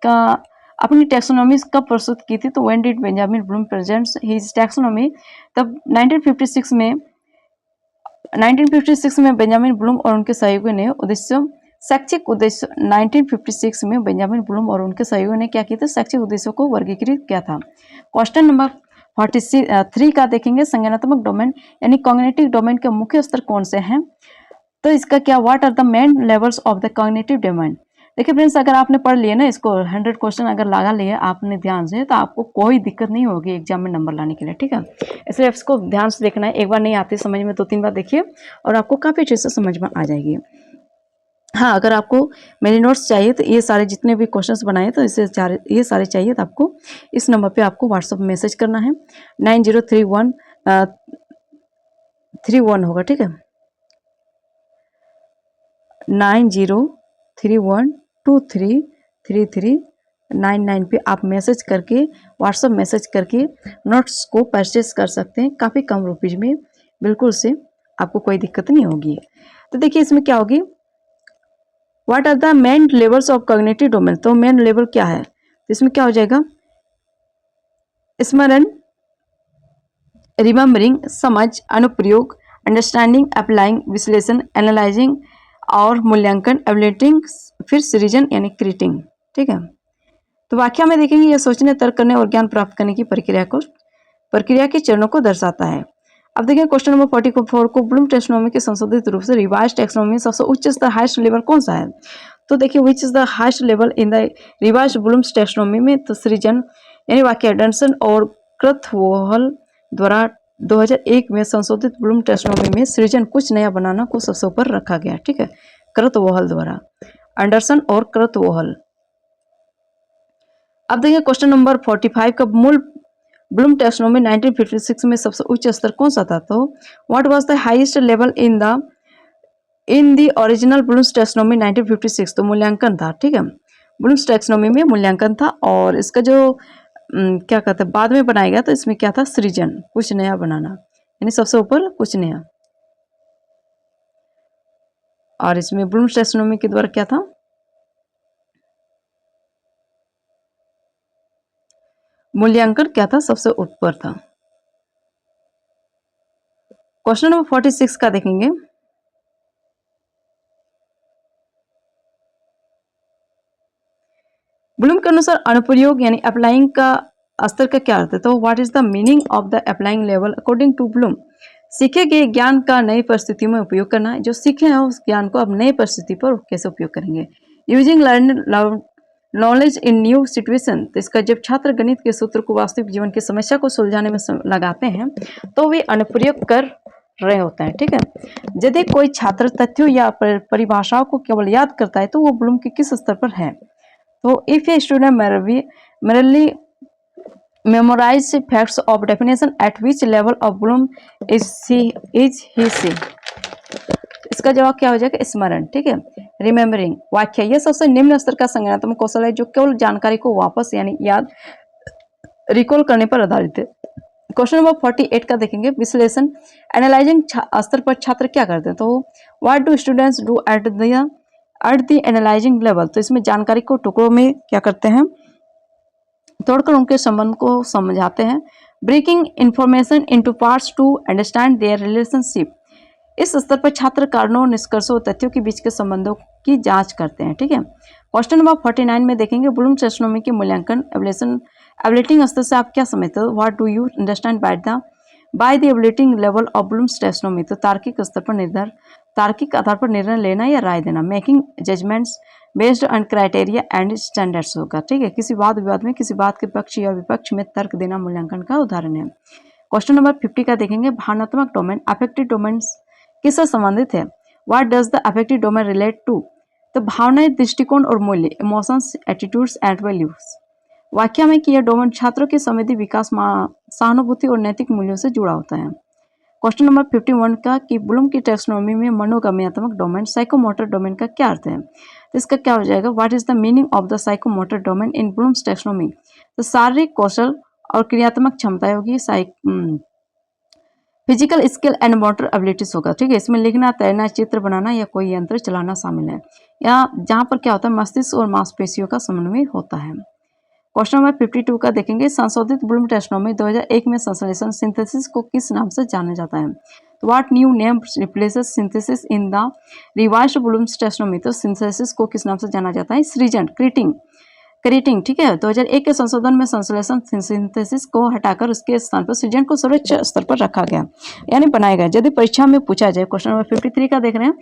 का अपनी टैक्सोनॉमी कब प्रस्तुत की थी? तो when did Benjamin Bloom presents his taxonomy? तब 1956 में बेंजामिन ब्लूम और उनके सहयोगियों ने शैक्षिक उद्देश्य 1956 में बेंजामिन ब्लूम और उनके सहयोगियों ने क्या किया था? शैक्षिक उद्देश्यों को वर्गीकृत किया था। क्वेश्चन नंबर 43 का देखेंगे, संज्ञानात्मक डोमेन यानी कॉग्निटिव डोमेन के मुख्य स्तर कौन से हैं? तो इसका क्या, what are the main levels of the cognitive domain? देखिए फ्रेंड्स, अगर आपने पढ़ लिया ना इसको, 100 क्वेश्चन अगर लगा लिए आपने ध्यान से, तो आपको कोई दिक्कत नहीं होगी एग्जाम में नंबर लाने के लिए। ठीक है, इसलिए इसको ध्यान से देखना है। एक बार नहीं आती समझ में, 2-3 बार देखिए और आपको काफ़ी अच्छे से समझ में आ जाएगी। हाँ, अगर आपको मेरे नोट्स चाहिए तो ये सारे जितने भी क्वेश्चंस बनाए तो ये सारे चाहिए तो आपको इस नंबर पे आपको व्हाट्सएप मैसेज करना है, 903131 होगा। ठीक है, 9031233399 पे आप मैसेज करके, व्हाट्सएप मैसेज करके नोट्स को परचेस कर सकते हैं काफ़ी कम रुपीज़ में, बिल्कुल से आपको कोई दिक्कत नहीं होगी। तो देखिए इसमें क्या होगी, what are the main levels of cognitive domain? तो मेन लेवल क्या है? तो इसमें क्या हो जाएगा, स्मरण, रिमेम्बरिंग, समझ, अनुप्रयोग, अंडरस्टैंडिंग, अप्लाइंग, विश्लेषण, एनालाइजिंग और मूल्यांकन, एवलेटिंग, फिर सृजन यानी क्रिएटिंग। ठीक है, तो व्याख्या में देखेंगे यह सोचने, तर्क करने और ज्ञान प्राप्त करने की प्रक्रिया के चरणों को दर्शाता है। अब देखिए क्वेश्चन नंबर 44 को, ब्लूम टेक्सोनोमी के संशोधित रूप से रिवाइज्ड टेक्सोनोमी सबसे उच्च स्तर हाईएस्ट लेवल कौन सा है? तो देखिए which is the highest level in the revised Bloom's taxonomy में? तो सृजन यानी वाक्य डनसन और क्रथवोहल द्वारा 2001 में संशोधित ब्लूम टेक्सोनोमी में सृजन, कुछ नया बनाना को सबसे ऊपर रखा गया। ठीक है, क्रथवोहल द्वारा, एंडरसन और क्रथवोहल। अब देखिए क्वेश्चन नंबर 45 का, मूल ब्लूम टेक्सोनोमी 1956 में सबसे उच्च स्तर कौन सा था? तो what was the highest level in the original Bloom's taxonomy 1956? तो मूल्यांकन था। ठीक है, ब्लूम्स टेक्सोनोमी में मूल्यांकन था, और इसका जो क्या कहते हैं बाद में बनाया गया, तो इसमें क्या था? सृजन, कुछ नया बनाना, यानी सबसे ऊपर कुछ नया। और इसमें ब्लूम्स टेक्सोनोमी के द्वारा क्या था? मूल्यांकन क्या था? सबसे ऊपर था। क्वेश्चन नंबर 46 का देखेंगे, ब्लूम के अनुसार अनुप्रयोग यानी अप्लाइंग का स्तर का क्या अर्थ है? तो what is the meaning of the applying level according to Bloom? सीखे गए ज्ञान का नई परिस्थिति में उपयोग करना है। जो सीखे हैं उस ज्ञान को अब नई परिस्थिति पर कैसे उपयोग करेंगे? Using knowledge in new situation, तो इसका जब छात्र गणित के सूत्र को वास्तविक जीवन की समस्या को सुलझाने में लगाते हैं तो वे अनुप्रयोग कर रहे होते हैं। ठीक है, यदि कोई छात्र तथ्यों या परिभाषाओं को केवल याद करता है तो वो ब्लूम के किस स्तर पर है? तो if a student merely memorize facts of definition, at which level of Bloom is he she? इसका जवाब क्या हो जाएगा? स्मरण। ठीक है, रिमेम्बरिंग। वाक्य, यह सबसे निम्न स्तर का संज्ञानात्मक कौशल है जो केवल जानकारी को वापस यानी याद रिकॉल करने पर आधारित है। क्वेश्चन नंबर 48 का देखेंगे, विश्लेषण। एनालाइजिंग स्तर पर छात्र क्या करते हैं? तो what do students do at the analysing level, तो इसमें जानकारी को टुकड़ों में क्या करते हैं? तोड़कर उनके संबंध को समझाते हैं। Breaking information into parts to understand their relationship, इस स्तर पर छात्र कारणों, निष्कर्षों और तथ्यों के बीच के संबंधों की जांच करते हैं। ठीक है, क्वेश्चन नंबर 49 में देखेंगे, ब्लूम टेक्सोनोमी के मूल्यांकन एवल्यूएटिंग स्तर से आप क्या समझते हो? What do you understand by the evaluating level of Bloom's taxonomy, तो तार्किक आधार पर निर्णय लेना या राय देना। Making judgments based on criteria and standards होगा। ठीक है, किसी वाद विवाद में किसी बात के पक्ष या विपक्ष में तर्क देना मूल्यांकन का उदाहरण है। क्वेश्चन नंबर 50 का देखेंगे, भावनात्मक डोमेन अफेक्टिव डोमेन किससे संबंधित है? What does the affective domain relate to, तो भावनाएं, दृष्टिकोण और मूल्य, इमोशंस, एटीट्यूड्स एंड वैल्यूज। वाक्य में कि यह डोमेन छात्रों के संवेदी विकास, सहानुभूति और नैतिक मूल्यों से जुड़ा होता है। क्वेश्चन नंबर 51 का कि ब्लूम की टेक्सोनोमी में मनोगम्यात्मक डोमेन, साइकोमोटर डोमेन का क्या अर्थ है? तो इसका क्या हो जाएगा? What is the meaning of the psychomotor domain in Bloom's taxonomy, तो शारीरिक कौशल और क्रियात्मक क्षमताएं होगी, physical skill and motor abilities होगा। ठीक है, इसमें लिखना, तैरना, चित्र बनाना या कोई यंत्र चलाना शामिल है, या जहां पर क्या होता है? मस्तिष्क और मांसपेशियों का समन्वय होता है। क्वेश्चन नंबर 52 का देखेंगे, संशोधित ब्लूम टेक्सोनोमी 2001 में संश्लेषण सिंथेसिस को किस नाम से जाना जाता है? तो what new name replaces synthesis in the revised Bloom's taxonomy, तो सिंथेसिस को किस नाम से जाना जाता है? सृजन, क्रिएटिंग। ठीक है, 2001 के संशोधन में संश्लेषण सिंथेसिस को हटाकर उसके स्थान पर सृजन को सर्वोच्च स्तर पर रखा गया, यानी बनाया गया। यदि परीक्षा में पूछा जाए, क्वेश्चन नंबर 53 का देख रहे हैं,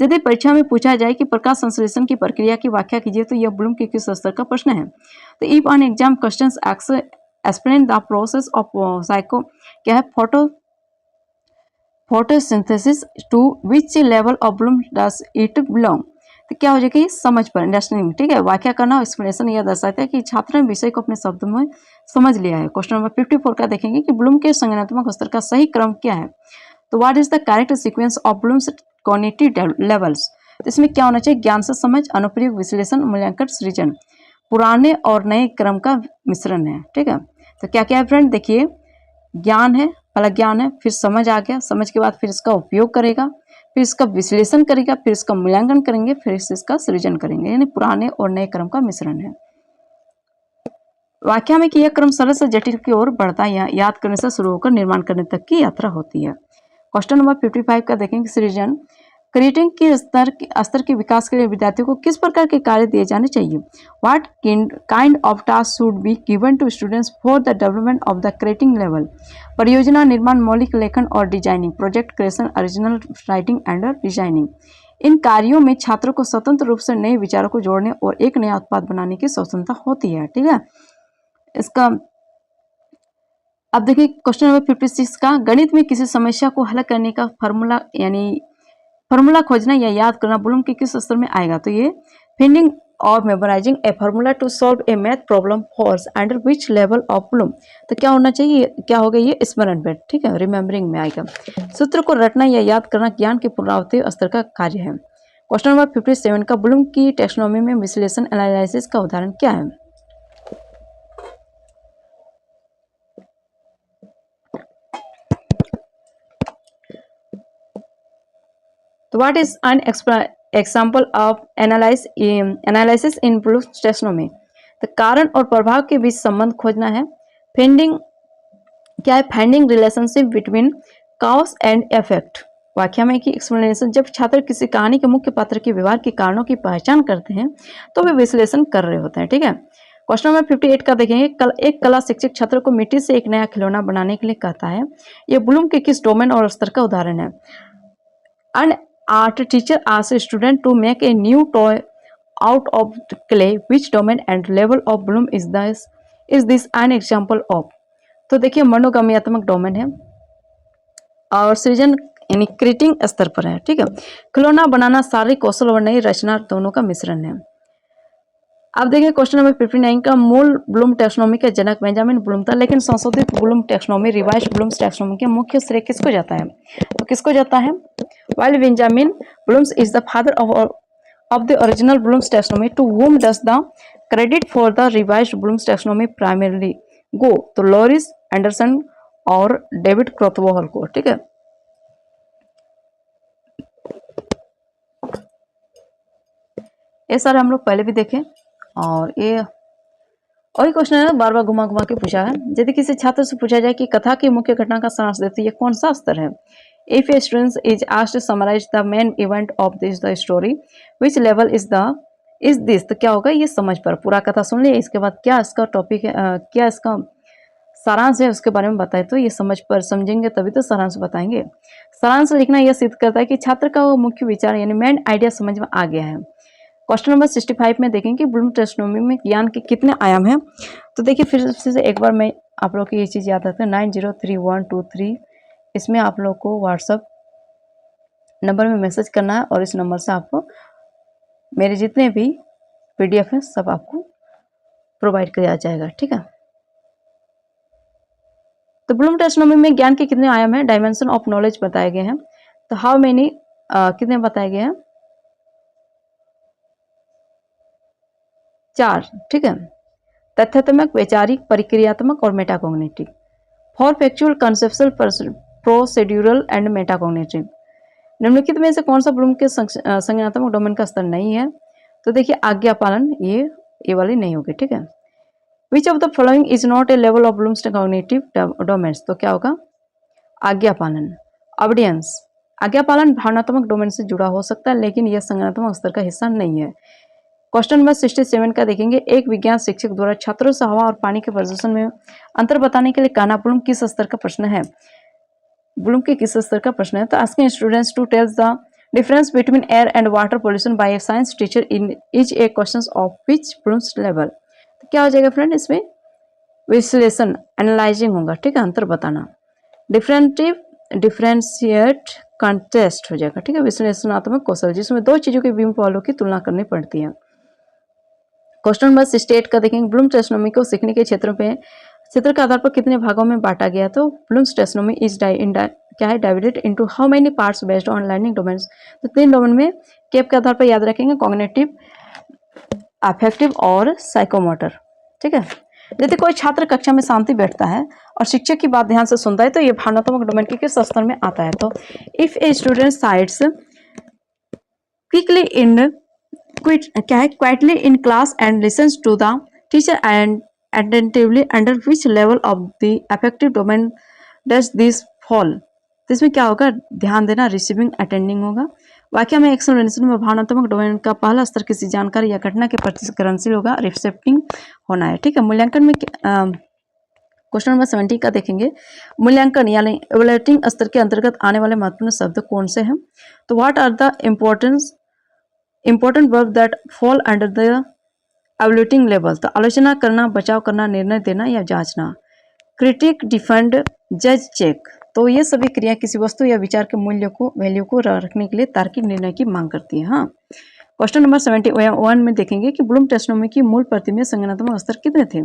यदि परीक्षा में पूछा जाए कि प्रकाश संश्लेषण की प्रक्रिया की व्याख्या कीजिए, तो यह ब्लूम के किस स्तर का प्रश्न है? तो if an exam questions explain the process of psycho, क्या है? Photosynthesis to which level of Bloom does it belong, तो क्या हो जाएगा? ये समझ पर, अंडरस्टैंडिंग। ठीक है, व्याख्या करना, एक्सप्लेनेशन यह दर्शाता है कि छात्र ने विषय को अपने शब्दों में समझ लिया है। क्वेश्चन नंबर 54 का देखेंगे कि ब्लूम के संज्ञानात्मक स्तर का सही क्रम क्या है? तो what is the correct sequence of Bloom's cognitive levels, तो इसमें क्या होना चाहिए? ज्ञान से समझ, अनुप्रयोग, विश्लेषण, मूल्यांकन, सृजन, पुराने और नए क्रम का मिश्रण है। ठीक है, तो क्या क्या है फ्रेंड? देखिए, ज्ञान है, पहला ज्ञान है, फिर समझ आ गया, समझ के बाद फिर इसका उपयोग करेगा, फिर इसका विश्लेषण करेगा, फिर इसका मूल्यांकन करेंगे, फिर इसका सृजन करेंगे, यानी पुराने और नए क्रम का मिश्रण है। वाक्य में कि यह क्रम सरल से जटिल की ओर बढ़ता है, याद करने से शुरू होकर निर्माण करने तक की यात्रा होती है। क्वेश्चन नंबर 55 का देखेंगे, सृजन। क्रिएटिंग के स्तर के विकास के लिए विद्यार्थियों को किस प्रकार के कार्य दिए जाने चाहिए? What kind of task should be given to students for the development of the creating level? परियोजना निर्माण, मौलिक लेखन और designing, project creation, original writing and designing. इन कार्यों में छात्रों को स्वतंत्र रूप से नए विचारों को जोड़ने और एक नया उत्पाद बनाने की स्वतंत्रता होती है। ठीक है, इसका अब देखिए क्वेश्चन नंबर 56 का, गणित में किसी समस्या को हल करने का फॉर्मूला खोजना या याद करना ब्लूम के किस स्तर में आएगा? तो ये फाइंडिंग और memorising a formula to solve a math problem falls under which level of Bloom, तो क्या होना चाहिए? क्या होगा? ये स्मरण बेट। ठीक है, रिमेम्बरिंग में आएगा। सूत्र को रटना या याद करना ज्ञान के पुनरावृत्ति स्तर का कार्य है। क्वेश्चन नंबर 57 का, ब्लूम की टेक्सोनोमी में विश्लेषण एनालिसिस का उदाहरण क्या है? तो what is an example of analysis in Bloom taxonomy? तो कारण और प्रभाव के बीच संबंध खोजना है। फाइंडिंग क्या है? Finding relationship between cause and effect. वाक्य में की एक्सप्लेनेशन, जब छात्र किसी कहानी के मुख्य पात्र के व्यवहार के कारणों की पहचान करते हैं तो वे विश्लेषण कर रहे होते हैं। ठीक है, क्वेश्चन नंबर 58 का देखेंगे, एक कला शिक्षक छात्र को मिट्टी से एक नया खिलौना बनाने के लिए कहता है, यह ब्लूम के किस डोमेन और स्तर का उदाहरण है? An art teacher asks student to make a new toy out of clay, which domain and level of bloom is this an example of? तो देखिए मनोगम्यात्मक डोमेन है और सृजन यानी क्रिएटिंग स्तर पर है। ठीक है, खिलौना बनाना शारीरिक कौशल और नई रचना दोनों का मिश्रण है। अब देखिए क्वेश्चन नंबर 59 का मूल ब्लूम टैक्सोनॉमी के जनक बेंजामिन ब्लूम था, लेकिन संशोधित Bloom taxonomy revised Bloom's taxonomy के मुख्य श्रेय किसको जाता है? तो किसको जाता है? While Benjamin Bloom is the father of the original Bloom's taxonomy, to whom does the credit for the revised Bloom's taxonomy primarily go? तो लॉरिस एंडरसन और डेविड क्रॉथवॉल को। ठीक है, ये सारे हम लोग पहले भी देखें और ये वही क्वेश्चन है, बार बार घुमा घुमा के पूछा है। यदि किसी छात्र से पूछा जाए कि कथा की मुख्य घटना का सारांश देती है, कौन सा स्तर है? If a student is asked to summarize the main event of this the story, which level is this? तो क्या होगा? ये समझ पर। पूरा कथा सुन लिया, इसके बाद क्या इसका टॉपिक है, क्या इसका सारांश है उसके बारे में बताए, तो ये समझ पर समझेंगे तभी तो सारांश बताएंगे। सारांश लिखना यह सिद्ध करता है कि छात्र का वो मुख्य विचार यानी मेन आइडिया समझ में आ गया है। क्वेश्चन नंबर 65 में देखेंगे ब्लूम टैक्सोनॉमी में ज्ञान के कितने आयाम हैं। तो देखिए फिर से एक बार मैं आप लोग की ये चीज़ याद रखते हैं, 903123, इसमें आप लोग को व्हाट्सअप नंबर में मैसेज करना है और इस नंबर से आपको मेरे जितने भी PDF हैं सब आपको प्रोवाइड किया जाएगा। ठीक है, तो ब्लूम टैक्सोनॉमी में ज्ञान के कितने आयाम हैं? डायमेंशन ऑफ नॉलेज बताए गए हैं। तो हाउ मेनी कितने बताए गए हैं? 4। ठीक है, तथ्यात्मक, वैचारिक, प्रक्रियात्मक और metacognitive. For factual, conceptual, procedural and metacognitive. निम्नलिखित में से कौन सा ब्लूम के संज्ञानात्मक डोमेन का स्तर नहीं है? तो देखिए आज्ञा पालन, ये वाली नहीं होगी। ठीक है, which of the following is not a level of Bloom's cognitive domains? तो क्या होगा? आज्ञा पालन। ऑबिडियंस, आज्ञा पालन भावनात्मक डोमेन से जुड़ा हो सकता है लेकिन यह संज्ञानात्मक स्तर का हिस्सा नहीं है। क्वेश्चन नंबर 67 का देखेंगे, एक विज्ञान शिक्षक द्वारा छात्रों से हवा और पानी के प्रदूषण में अंतर बताने के लिए कहना ब्लूम किस स्तर का प्रश्न है? ब्लूम के किस स्तर का प्रश्न है? तो asking students to tell the difference between air and water pollution by a science teacher in is a question of which Bloom's level. तो क्या हो जाएगा फ्रेंड? इसमें विश्लेषण एनालाइजिंग होगा। ठीक है, अंतर बताना। डिफरेंशिएट कंटेस्ट हो जाएगा। ठीक है, विश्लेषणात्मक कौशल जिसमें दो चीजों के बीम पहलुओं की तुलना करनी पड़ती है। क्वेश्चन नंबर 68 का देखेंगे, ब्लूम टैक्सोनॉमी को सीखने के क्षेत्र के आधार पर कितने भागों में बांटा गया? तो ब्लूम्स टैक्सोनॉमी इज क्या है? Divided into how many parts based on learning domains. तो 3 डोमेन में केप के आधार पर याद रखेंगे, कॉग्निटिव, अफेक्टिव और साइकोमोटर। ठीक है, यदि कोई छात्र कक्षा में शांति बैठता है और शिक्षक की बात ध्यान से सुनता है तो ये भावनात्मक डोमेन के किस स्तर में आता है? तो if a student sits quickly in क्या है? Quietly in class and listens to the teacher and attentively under which level of the affective domain does this fall? तो इसमें क्या होगा? ध्यान देना, रिसीविंग, अटेंडिंग होगा। वाक्य में एक्सप्लेनेशन में भावनात्मक डोमेन का पहला स्तर किसी जानकारी या घटना के प्रतिक्रियाशील होगा, रिसेप्टिंग होना है। ठीक है, मूल्यांकन में क्वेश्चन नंबर 70 का देखेंगे, मूल्यांकन यानी इवैल्यूएटिंग स्तर के अंतर्गत आने वाले महत्वपूर्ण शब्द कौन से हैं? तो what are the important verb that fall under the evaluating level? तो आलोचना करना, बचाव करना, निर्णय देना या जांचना। क्रिटिक, डिफेंड, जज, चेक। तो ये सभी क्रिया किसी वस्तु या विचार के वैल्यू को रखने के लिए तार्किक निर्णय की मांग करती है। हाँ, क्वेश्चन नंबर 71 में देखेंगे कि ब्लूम टैक्सोनॉमी की मूल प्रति में संज्ञानात्मक स्तर कितने थे?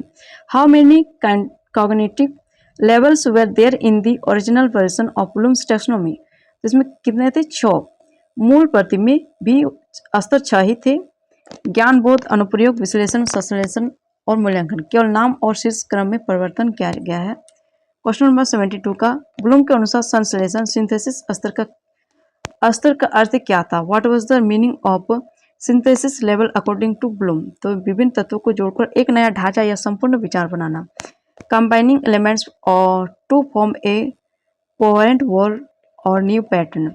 How many cognitive levels were there in the original version of Bloom's taxonomy? तो इसमें कितने थे? 6। मूल प्रति में भी स्तर 6 ही थे। ज्ञान, बोध, अनुप्रयोग, विश्लेषण, संश्लेषण और मूल्यांकन, केवल नाम और शीर्ष क्रम में परिवर्तन किया गया है। क्वेश्चन नंबर 72 का, ब्लूम के अनुसार संश्लेषण सिंथेसिस स्तर का अर्थ क्या था? What was the meaning of synthesis level according to Bloom? तो विभिन्न तत्वों को जोड़कर एक नया ढांचा या संपूर्ण विचार बनाना। कंबाइनिंग एलिमेंट्स और to form a coherent word और न्यू पैटर्न।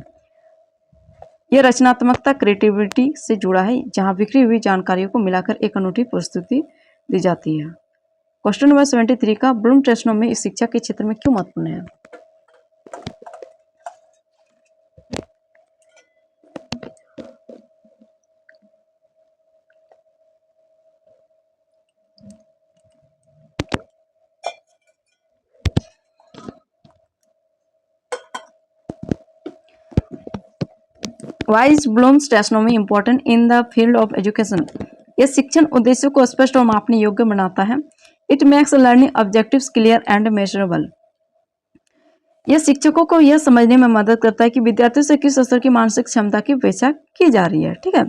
यह रचनात्मकता, क्रिएटिविटी से जुड़ा है जहां बिखरी हुई जानकारियों को मिलाकर एक अनूठी प्रस्तुति दी जाती है। क्वेश्चन नंबर 73 का, ब्लूम टैक्सोनॉमी इस शिक्षा के क्षेत्र में क्यों महत्वपूर्ण है? Why is Bloom's taxonomy important in the field of education? ये शिक्षण उद्देश्यों को स्पष्ट और मापने योग्य बनाता है। It makes learning objectives clear and measurable. यह शिक्षकों को यह समझने में मदद करता है कि विद्यार्थियों से किस स्तर की मानसिक क्षमता की अपेक्षा की जा रही है। ठीक है,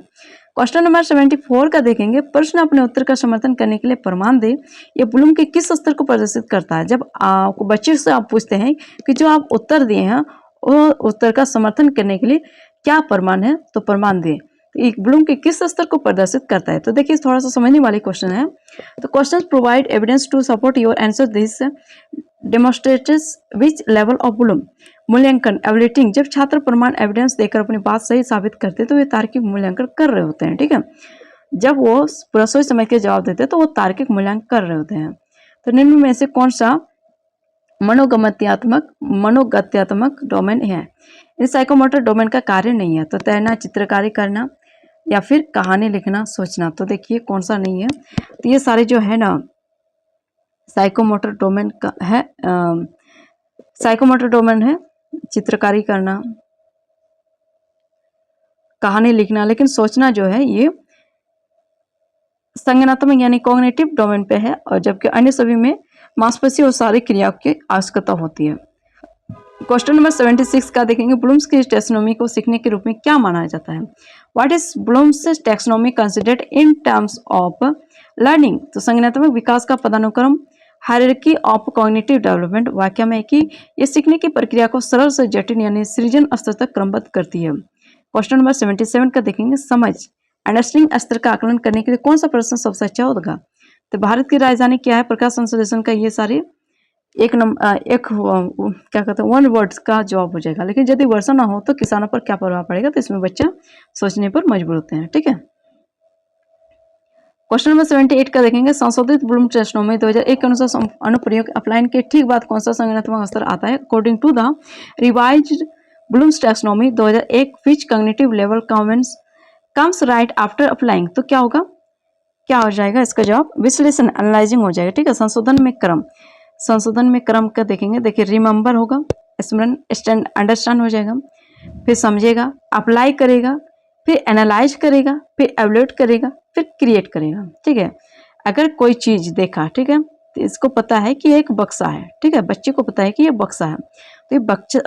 क्वेश्चन नंबर 74 का देखेंगे। प्रश्न अपने उत्तर का समर्थन करने के लिए प्रमाण दे। ये ब्लूम के किस स्तर को प्रदर्शित करता है? जब बच्चे से आप पूछते हैं कि जो आप उत्तर दिए हैं वो उत्तर का समर्थन करने के लिए क्या प्रमाण है, तो प्रमाण दे। एक ब्लूम के किस स्तर को प्रदर्शित करता है? तो देखिए थोड़ा सा समझने वाले क्वेश्चन है। तो question provide evidence to support your answer. This demonstrates which level of Bloom. मूल्यांकन एवलेटिंग, जब छात्र प्रमाण एविडेंस देकर अपनी बात सही साबित करते हैं तो वे तार्किक मूल्यांकन कर रहे होते हैं। ठीक है, जब वो पूरा सोच समझ के जवाब देते हैं तो वो तार्किक मूल्यांकन कर रहे होते हैं। तो निम्न में से कौन सा मनोगत्यात्मक डोमेन है? इस साइकोमोटर डोमेन का कार्य नहीं है। तो तैरना, चित्रकारी करना या फिर कहानी लिखना, सोचना। तो देखिए कौन सा नहीं है। तो ये सारे जो है ना साइकोमोटर डोमेन का है। साइकोमोटर डोमेन है चित्रकारी करना, कहानी लिखना, लेकिन सोचना जो है ये संज्ञानात्मक यानी कॉग्निटिव डोमेन पे है, और जबकि अन्य सभी में मांसपेशी और शारीरिक क्रियाओं की आवश्यकता होती है। क्वेश्चन नंबर 76 का देखेंगे। ब्लूम्स की टैक्सोनॉमी को सीखने के रूप में क्या माना जाता है? What is Bloom's taxonomy considered in terms of learning? तो संज्ञानात्मक विकास का पदानुक्रम, हायरार्की ऑफ कॉग्निटिव डेवलपमेंट। वाक्य में कि यह सीखने की प्रक्रिया को सरल से जटिल यानी सृजन स्तर तक क्रमबद्ध करती है। क्वेश्चन नंबर 77 का देखेंगे। समझ अंडरस्टैंडिंग स्तर का आकलन करने के लिए कौन सा प्रश्न सबसे अच्छा होगा? तो भारत की राजधानी क्या है? प्रकाश संश्लेषण का ये सारे एक क्या कहते हैं 1 वर्ड्स का जवाब हो जाएगा। लेकिन यदि वर्षा ना हो तो किसानों पर क्या प्रभाव पड़ेगा? तो इसमें बच्चा सोचने पर मजबूर होते हैं। ठीक है, क्वेश्चन नंबर 78 का देखेंगे। संशोधित ब्लूम टैक्सोनॉमी 2001 के अनुसार अनुप्रयोग अप्लाइन के ठीक बाद कौन सा संज्ञानात्मक स्तर आता है? According to the revised Bloom's taxonomy 2001 which cognitive level comes right after applying. तो क्या होगा, क्या हो जाएगा इसका जवाब? विश्लेषण, एनालाइजिंग हो जाएगा। ठीक है, संशोधन में क्रम, संशोधन में क्रम का देखेंगे। देखिए रिमेंबर होगा, स्मरण, स्टैंड, अंडरस्टैंड हो जाएगा, फिर समझेगा, अप्लाई करेगा, फिर एनालाइज करेगा, फिर एवल्यूएट करेगा, फिर क्रिएट करेगा। ठीक है, अगर कोई चीज देखा, ठीक है, तो इसको पता है कि एक बक्सा है। ठीक है, बच्चे को पता है कि ये बक्सा है, तो ये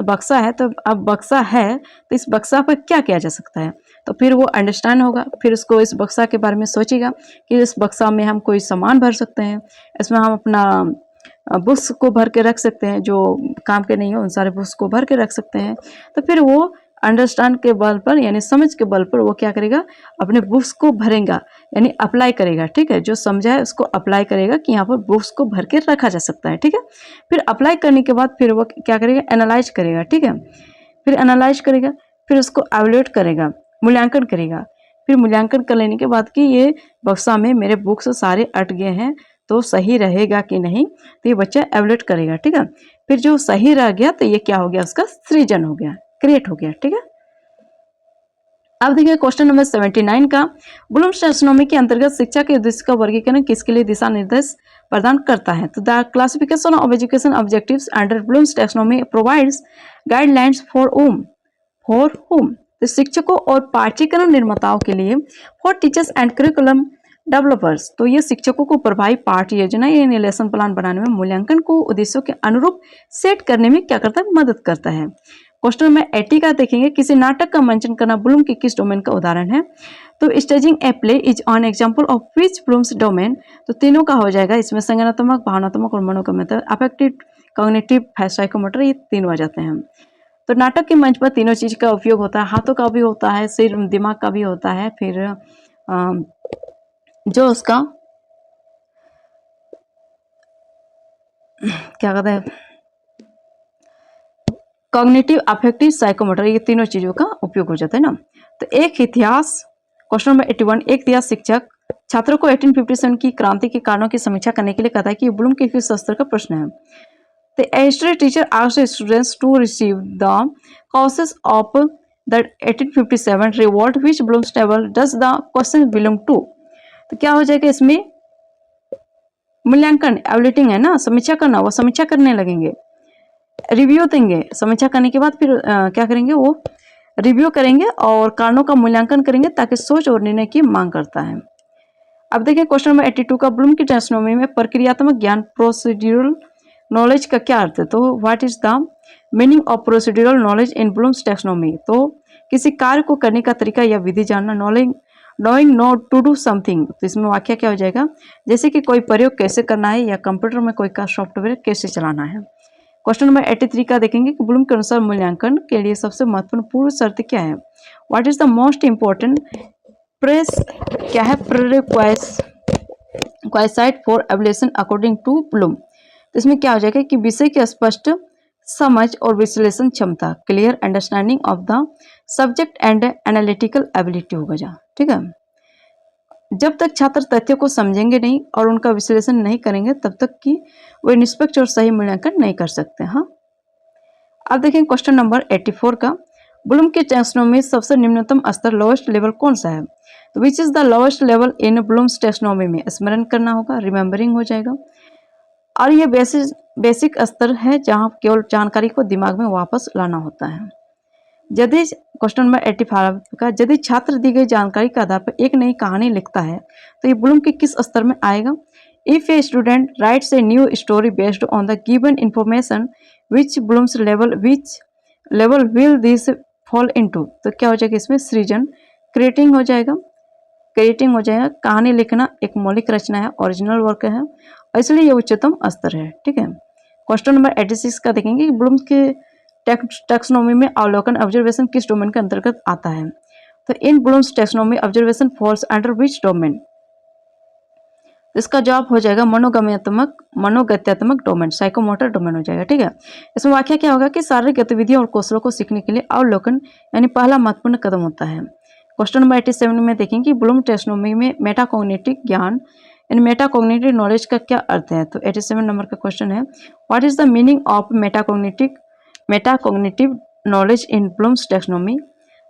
बक्सा है। तो अब बक्सा है तो इस बक्सा पर क्या किया जा सकता है? तो फिर वो अंडरस्टैंड होगा, फिर उसको इस बक्सा के बारे में सोचेगा कि इस बक्सा में हम कोई सामान भर सकते हैं, इसमें हम अपना बुक्स को भर के रख सकते हैं, जो काम के नहीं हो उन सारे बुक्स को भर के रख सकते हैं। तो फिर वो अंडरस्टैंड के बल पर यानी समझ के बल पर वो क्या करेगा? अपने बुक्स को भरेगा यानी अप्लाई करेगा। ठीक है, जो समझा है उसको अप्लाई करेगा कि यहाँ पर बुक्स को भर के रखा जा सकता है। ठीक है, फिर अप्लाई करने के बाद फिर वो क्या करेगा? एनालाइज करेगा। ठीक है, फिर एनालाइज करेगा, फिर उसको एवल्यूएट करेगा, मूल्यांकन करेगा। फिर मूल्यांकन कर लेने के बाद कि ये बक्सा में मेरे बुक्स सारे अट गए हैं तो सही रहेगा कि नहीं, तो ये बच्चा एवल्यूएट करेगा। ठीक है, फिर जो सही रह गया तो ये क्या हो गया? उसका सृजन हो गया, क्रिएट हो गया। ठीक है, अब देखिए क्वेश्चन नंबर 79 का। ब्लूम्स टैक्सोनॉमी के अंतर्गत शिक्षा के उद्देश्य का वर्गीकरण किसके लिए दिशा निर्देश प्रदान करता है? तो the classification of education objectives under Bloom's taxonomy provides guidelines for whom. तो शिक्षकों और पाठ्यक्रम निर्माताओं के लिए, for teachers and curriculum developers. तो ये शिक्षकों को प्रभावी पाठ योजना यानी लेसन प्लान बनाने में, मूल्यांकन को उद्देश्यों के अनुरूप सेट करने में क्या करता है? मदद करता है। क्वेश्चन नंबर 80 का देखेंगे। किसी नाटक का मंचन करना ब्लूम के किस डोमेन का उदाहरण है? तो staging a play is an example of which Bloom's domain. तो तीनों का हो जाएगा इसमें, संज्ञानात्मक, भावनात्मक और मनोगम्यता, अफेक्टिव, कॉग्निटिव, साइकोमोटर, ये तीन आ जाते हैं। तो नाटक के मंच पर तीनों चीज का उपयोग होता है, हाथों का भी होता है, सिर दिमाग का भी होता है, फिर जो उसका क्या कहते हैं कॉग्निटिव, अफेक्टिव, साइकोमोटर, ये तीनों चीजों का उपयोग हो जाता है ना। तो एक इतिहास, क्वेश्चन नंबर 81। एक इतिहास शिक्षक छात्रों को 1857 की क्रांति के कारणों की समीक्षा करने के लिए कहता है कि ब्लूम के किस स्तर का प्रश्न है? तो a history teacher asked students to receive the causes of the 1857 revolt which Bloom's table does the question belong to। तो क्या हो जाएगा इसमें? मूल्यांकन, एवल्यूएटिंग है ना, समीक्षा करना, वो समीक्षा करने लगेंगे, रिव्यू देंगे, समीक्षा करने के बाद फिर क्या करेंगे? वो रिव्यू करेंगे और कारणों का मूल्यांकन करेंगे ताकि सोच और निर्णय की मांग करता है। अब देखिए क्वेश्चन नंबर 82 का ब्लूम की टैक्सोनॉमी में प्रक्रियात्मक ज्ञान प्रोसीड्यूरल नॉलेज का क्या अर्थ है? तो what is the meaning of procedural knowledge in Bloom's taxonomy? तो किसी कार्य को करने का तरीका या विधि जानना, knowing know to do something. तो इसमें वाक्य क्या हो जाएगा? जैसे कि कोई प्रयोग कैसे करना है या कंप्यूटर में कोई का सॉफ्टवेयर कैसे चलाना है। क्वेश्चन नंबर 83 का देखेंगे कि ब्लूम के अनुसार मूल्यांकन के लिए सबसे महत्वपूर्ण पूर्व शर्त क्या है? What is the most important pre क्या है? Requisite for evaluation according to Bloom. तो इसमें क्या हो जाएगा कि विषय की स्पष्ट समझ और विश्लेषण क्षमता, clear understanding of the subject and analytical ability होगा जा, ठीक है। जब तक छात्र तथ्यों को समझेंगे नहीं और उनका विश्लेषण नहीं करेंगे तब तक कि वे निष्पक्ष और सही मूल्यांकन नहीं कर सकते। हाँ, अब देखें क्वेश्चन नंबर 84 का ब्लूम के टैक्सोनॉमी में सबसे निम्नतम स्तर लोएस्ट लेवल कौन सा है? तो which is the lowest level in Bloom's taxonomy में? स्मरण करना होगा, रिमेंबरिंग हो जाएगा। और ये बेसिक स्तर है जहां केवल जानकारी को दिमाग में वापस लाना होता है। यदि क्वेश्चन नंबर 85 का यदि छात्र दी गई जानकारी के आधार पर एक नई कहानी लिखता है तो ये ब्लूम के किस स्तर में आएगा? If a student writes a new story based on the given information which Bloom's level will this fall into? तो क्या हो जाएगा इसमें? सृजन, क्रिएटिंग हो जाएगा। कहानी लिखना एक मौलिक रचना है, ओरिजिनल वर्क है, इसलिए ये उच्चतम स्तर है, ठीक है। क्वेश्चन नंबर 86 का देखेंगे कि ब्लूम्स के टैक्सोनॉमी में अवलोकन ऑब्जर्वेशन किस डोमेन के अंतर्गत आता है? तो in Bloom's taxonomy observation falls under which domain? इसका जवाब हो जाएगा मनोगत्यात्मक डोमेन, साइकोमोटर डोमेन हो जाएगा, ठीक है। इसमें वाक्य क्या होगा कि शारीरिक गतिविधियों और कौशलों को सीखने के लिए अवलोकन यानी पहला महत्वपूर्ण कदम होता है। क्वेश्चन नंबर 87 में देखेंगे कि ब्लूम टैक्सोनॉमी में मेटाकॉग्निटिव ज्ञान यानी मेटाकॉग्निटिव नॉलेज का क्या अर्थ है? तो 87 नंबर का क्वेश्चन है what is the meaning of metacognitive knowledge in Bloom's taxonomy?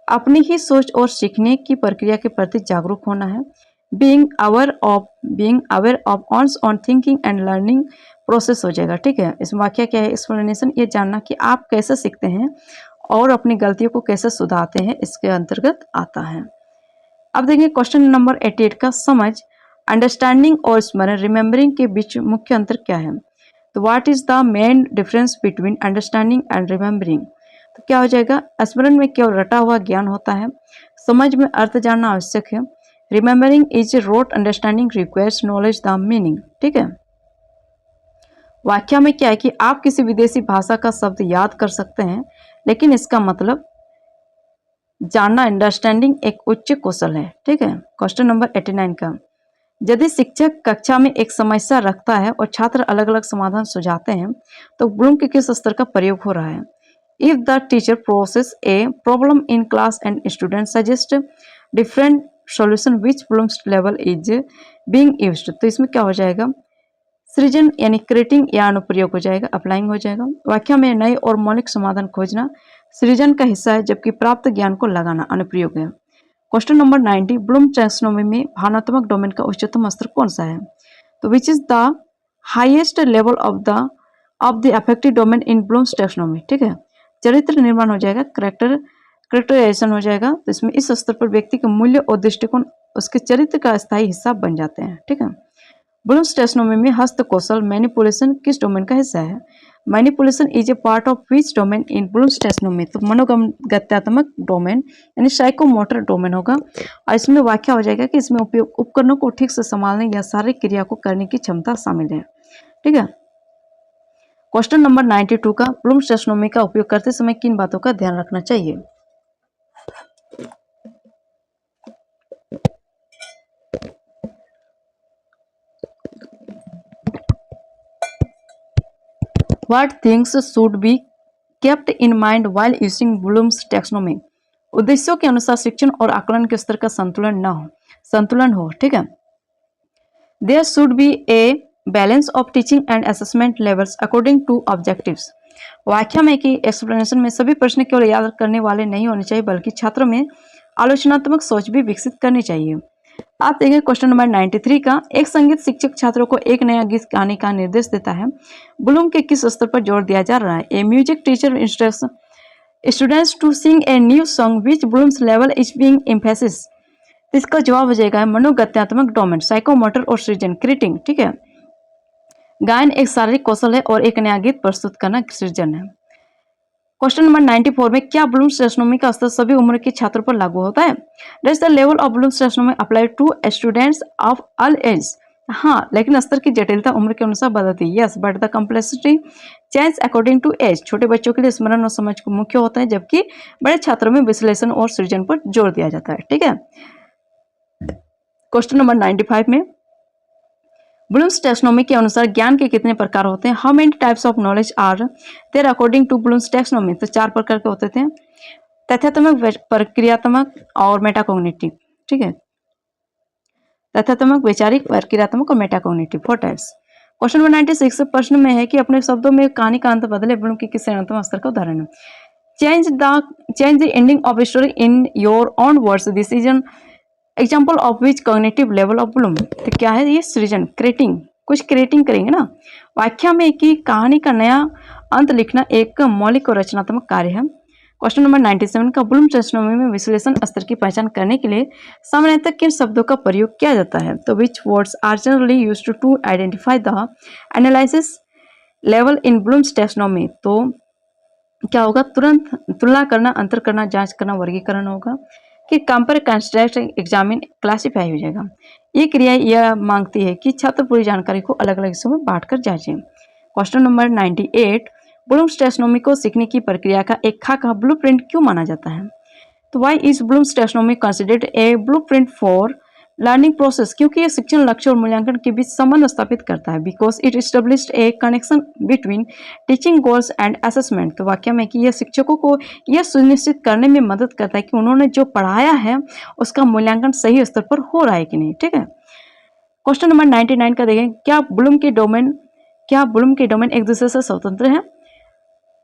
अपनी ही सोच और सीखने की प्रक्रिया के प्रति जागरूक होना है। Being aware of one's own thinking and learning process हो जाएगा, ठीक है। इसमें वाक्य क्या है? एक्सप्लेनेशन, ये जानना कि आप कैसे सीखते हैं और अपनी गलतियों को कैसे सुधारते हैं, इसके अंतर्गत आता है। अब देखिए क्वेश्चन नंबर 88 का समझ, अंडरस्टैंडिंग और स्मरण, रिमेंबरिंग के बीच मुख्य अंतर क्या है? तो what is the main difference between understanding and remembering? तो क्या हो जाएगा? स्मरण में केवल रटा हुआ ज्ञान होता है, समझ में अर्थ जानना आवश्यक है। Remembering is rote understanding requires knowledge the meaning, ठीक है। वाक्य में क्या है कि आप किसी विदेशी भाषा का शब्द याद कर सकते हैं लेकिन इसका मतलब जानना, अंडरस्टैंडिंग एक उच्च कौशल है, ठीक है। क्वेश्चन नंबर 89 का यदि शिक्षक कक्षा में एक समस्या रखता है और छात्र अलग अलग समाधान सुझाते हैं तो ब्लूम के किस स्तर का प्रयोग हो रहा है? If the teacher process a problem in class and student suggest different solution which Bloom's level is being used? तो इसमें क्या हो जाएगा? सृजन यानी क्रिएटिंग या अनुप्रयोग हो जाएगा, अप्लाइंग हो जाएगा। वाक्य में नए और मौलिक समाधान खोजना सृजन का हिस्सा है जबकि प्राप्त ज्ञान को लगाना अनुप्रयोग है। क्वेश्चन नंबर 90 ब्लूम टैक्सोनॉमी में भावनात्मक डोमेन का उच्चतम स्तर कौन सा है? तो which is the highest level of the affective domain in Bloom's taxonomy, ठीक है। चरित्र निर्माण हो जाएगा, कैरेक्टराइजेशन हो जाएगा। तो इसमें इस स्तर पर व्यक्ति के मूल्य और दृष्टिकोण उसके चरित्र का स्थायी हिस्सा बन जाते हैं, ठीक है। ब्लूम्स टैक्सोनॉमी में हस्त कौशल, मैनिपुलेशन किस डोमेन का हिस्सा है? Manipulation is a part of which domain in Bloom's taxonomy? तो मनोगत्यात्मक डोमेन यानी साइकोमोटर डोमेन होगा। और इसमें वाक्य हो जाएगा कि इसमें उपकरणों को ठीक से संभालने या शारीरिक क्रिया को करने की क्षमता शामिल है, ठीक है। क्वेश्चन नंबर 92 का ब्लूम्स टैक्सोनॉमी का उपयोग करते समय किन बातों का ध्यान रखना चाहिए? What things should be kept in mind while using Bloom's taxonomy? उद्देश्यों के अनुसार शिक्षण और आकलन के स्तर का संतुलन हो, ठीक है। There should be a balance of teaching and assessment levels according to objectives. वाक्य में कि एक्सप्लेनेशन में सभी प्रश्न केवल याद करने वाले नहीं होने चाहिए बल्कि छात्रों में आलोचनात्मक सोच भी विकसित करनी चाहिए। आप देखेंगे क्वेश्चन नंबर 93 का एक संगीत शिक्षक छात्रों को एक नया गीत गाने का निर्देश देता है। ब्लूम के किस स्तर पर जोर दिया जा रहा है? A music teacher students to sing a new song which Bloom's level is being emphasis. इसका जवाब हो जाएगा मनोगत्यात्मक डोमेन, साइकोमोटर और सृजन, क्रिएटिंग। ठीक है, गायन एक शारीरिक कौशल है और एक नया गीत प्रस्तुत करना सृजन है। क्वेश्चन नंबर 94 में क्या ब्लूम्स टेक्सोनोमी का स्तर सभी उम्र के छात्रों पर लागू होता है? Does the level of Bloom's taxonomy apply to students of all age? हाँ, लेकिन स्तर की जटिलता उम्र के अनुसार बदलती है। Yes, but the complexity change according to age. छोटे बच्चों के लिए स्मरण और समझ को मुख्य होता है, जबकि बड़े छात्रों में विश्लेषण और सृजन पर जोर दिया जाता है। ठीक है, क्वेश्चन नंबर 95 में ब्लूम्स टेक्सोनोमी के अनुसार ज्ञान के कितने प्रकार होते हैं? How many types of knowledge are there according to Bloom's taxonomy? तो 4 प्रकार के होते थे, तथ्यात्मक, प्रक्रियात्मक और मेटाकॉग्निटिव। ठीक है, तथ्यात्मक, वैचारिक, प्रक्रियात्मक और मेटाकॉग्निटिव, 4 टाइप्स। क्वेश्चन नंबर 96 प्रश्न में है कि अपने शब्दों में कहानी का अंत बदले। ब्लूम की किस संरचनात्मक स्तर का उदाहरण है? Change the ending of story in your own words. This is an example of which cognitive level of Bloom. तो क्या है ये? सृजन, क्रिएटिंग, कुछ क्रिएटिंग करेंगे ना। व्याख्या में कि कहानी का नया अंत लिखना एक मौलिक और रचनात्मक कार्य है। क्वेश्चन नंबर 97 का ब्लूम टेक्सोनोमी में विश्लेषण स्तर की पहचान करने के लिए सामान्यतः किन शब्दों का प्रयोग किया जाता है? तो which words are generally used to identify the analysis level in Bloom's taxonomy? तो क्या होगा? तुरंत, तुलना करना, अंतर करना, जांच करना, वर्गीकरण होगा। कि कंपेयर, कंस्ट्रक्ट, एग्जामिन, क्लासीफाई हो जाएगा। ये क्रिया यह मांगती है कि छात्र पूरी जानकारी को अलग अलग हिस्सों में बांटकर जांचें। क्वेश्चन नंबर 98 ब्लूम्स टेक्सोनोमी को सीखने की प्रक्रिया का एक खाका ब्लूप्रिंट क्यों माना जाता है? तो why is Bloom's taxonomy considered a blueprint for learning process? क्योंकि यह शिक्षण लक्ष्य और मूल्यांकन के बीच संबंध स्थापित करता है। Because it established A connection between teaching goals and assessment. तो वाक्य में कि यह शिक्षकों को यह सुनिश्चित करने में मदद करता है कि उन्होंने जो पढ़ाया है उसका मूल्यांकन सही स्तर पर हो रहा है कि नहीं। ठीक है, क्वेश्चन नंबर 99 का देखें, क्या ब्लूम के डोमेन एक दूसरे से स्वतंत्र है?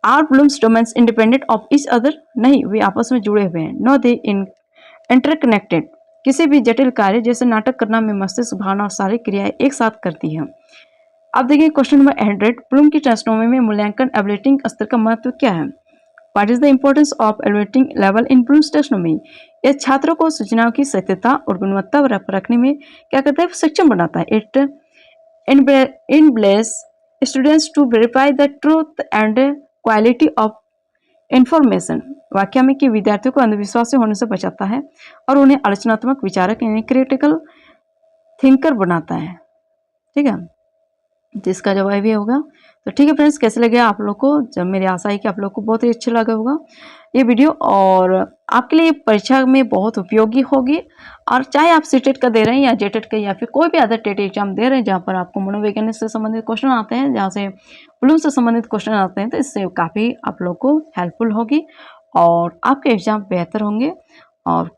Are Bloom's domains independent of each other? नहीं, वे आपस में जुड़े हुए हैं। No they interconnected. किसी भी जटिल कार्य जैसे नाटक करना में मस्तिष्क, भावना और शारीरिक क्रियाएं एक साथ करती है। अब देखिए क्वेश्चन नंबर 100 ब्लूम की टेक्सोनोमी में मूल्यांकन एवल्यूएटिंग स्तर का महत्व क्या है? What is the importance of evaluating level in Bloom's taxonomy? यह छात्रों को सूचनाओं की सत्यता और गुणवत्ता रखने में क्या करता है? सक्षम बनाता है। It enables students to verify the truth and quality of information। वाक्य में कि विद्यार्थियों को अंधविश्वास से होने से बचाता है और उन्हें आलोचनात्मक विचारक यानी क्रिटिकल थिंकर बनाता है। ठीक है, जिसका जवाब ये होगा। तो ठीक है फ्रेंड्स, कैसे लगे आप लोग को? जब मेरी आशा है कि आप लोग को बहुत ही अच्छा लगा होगा ये वीडियो और आपके लिए परीक्षा में बहुत उपयोगी होगी। और चाहे आप सीटेट का दे रहे हैं या जेटेट का या फिर कोई भी अदर टेट एग्जाम दे रहे हैं जहाँ पर आपको मनोवैज्ञानिक से संबंधित क्वेश्चन आते हैं, जहाँ से ब्लूम से संबंधित क्वेश्चन आते हैं, तो इससे काफ़ी आप लोग को हेल्पफुल होगी और आपके एग्जाम बेहतर होंगे। और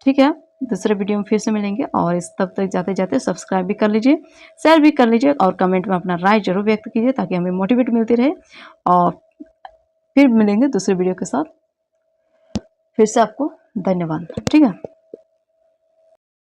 ठीक है, दूसरे वीडियो में फिर से मिलेंगे और इस तब तक जाते जाते सब्सक्राइब भी कर लीजिए, शेयर भी कर लीजिए और कमेंट में अपना राय जरूर व्यक्त कीजिए ताकि हमें मोटिवेट मिलती रहे। और फिर मिलेंगे दूसरे वीडियो के साथ। फिर से आपको धन्यवाद। ठीक है।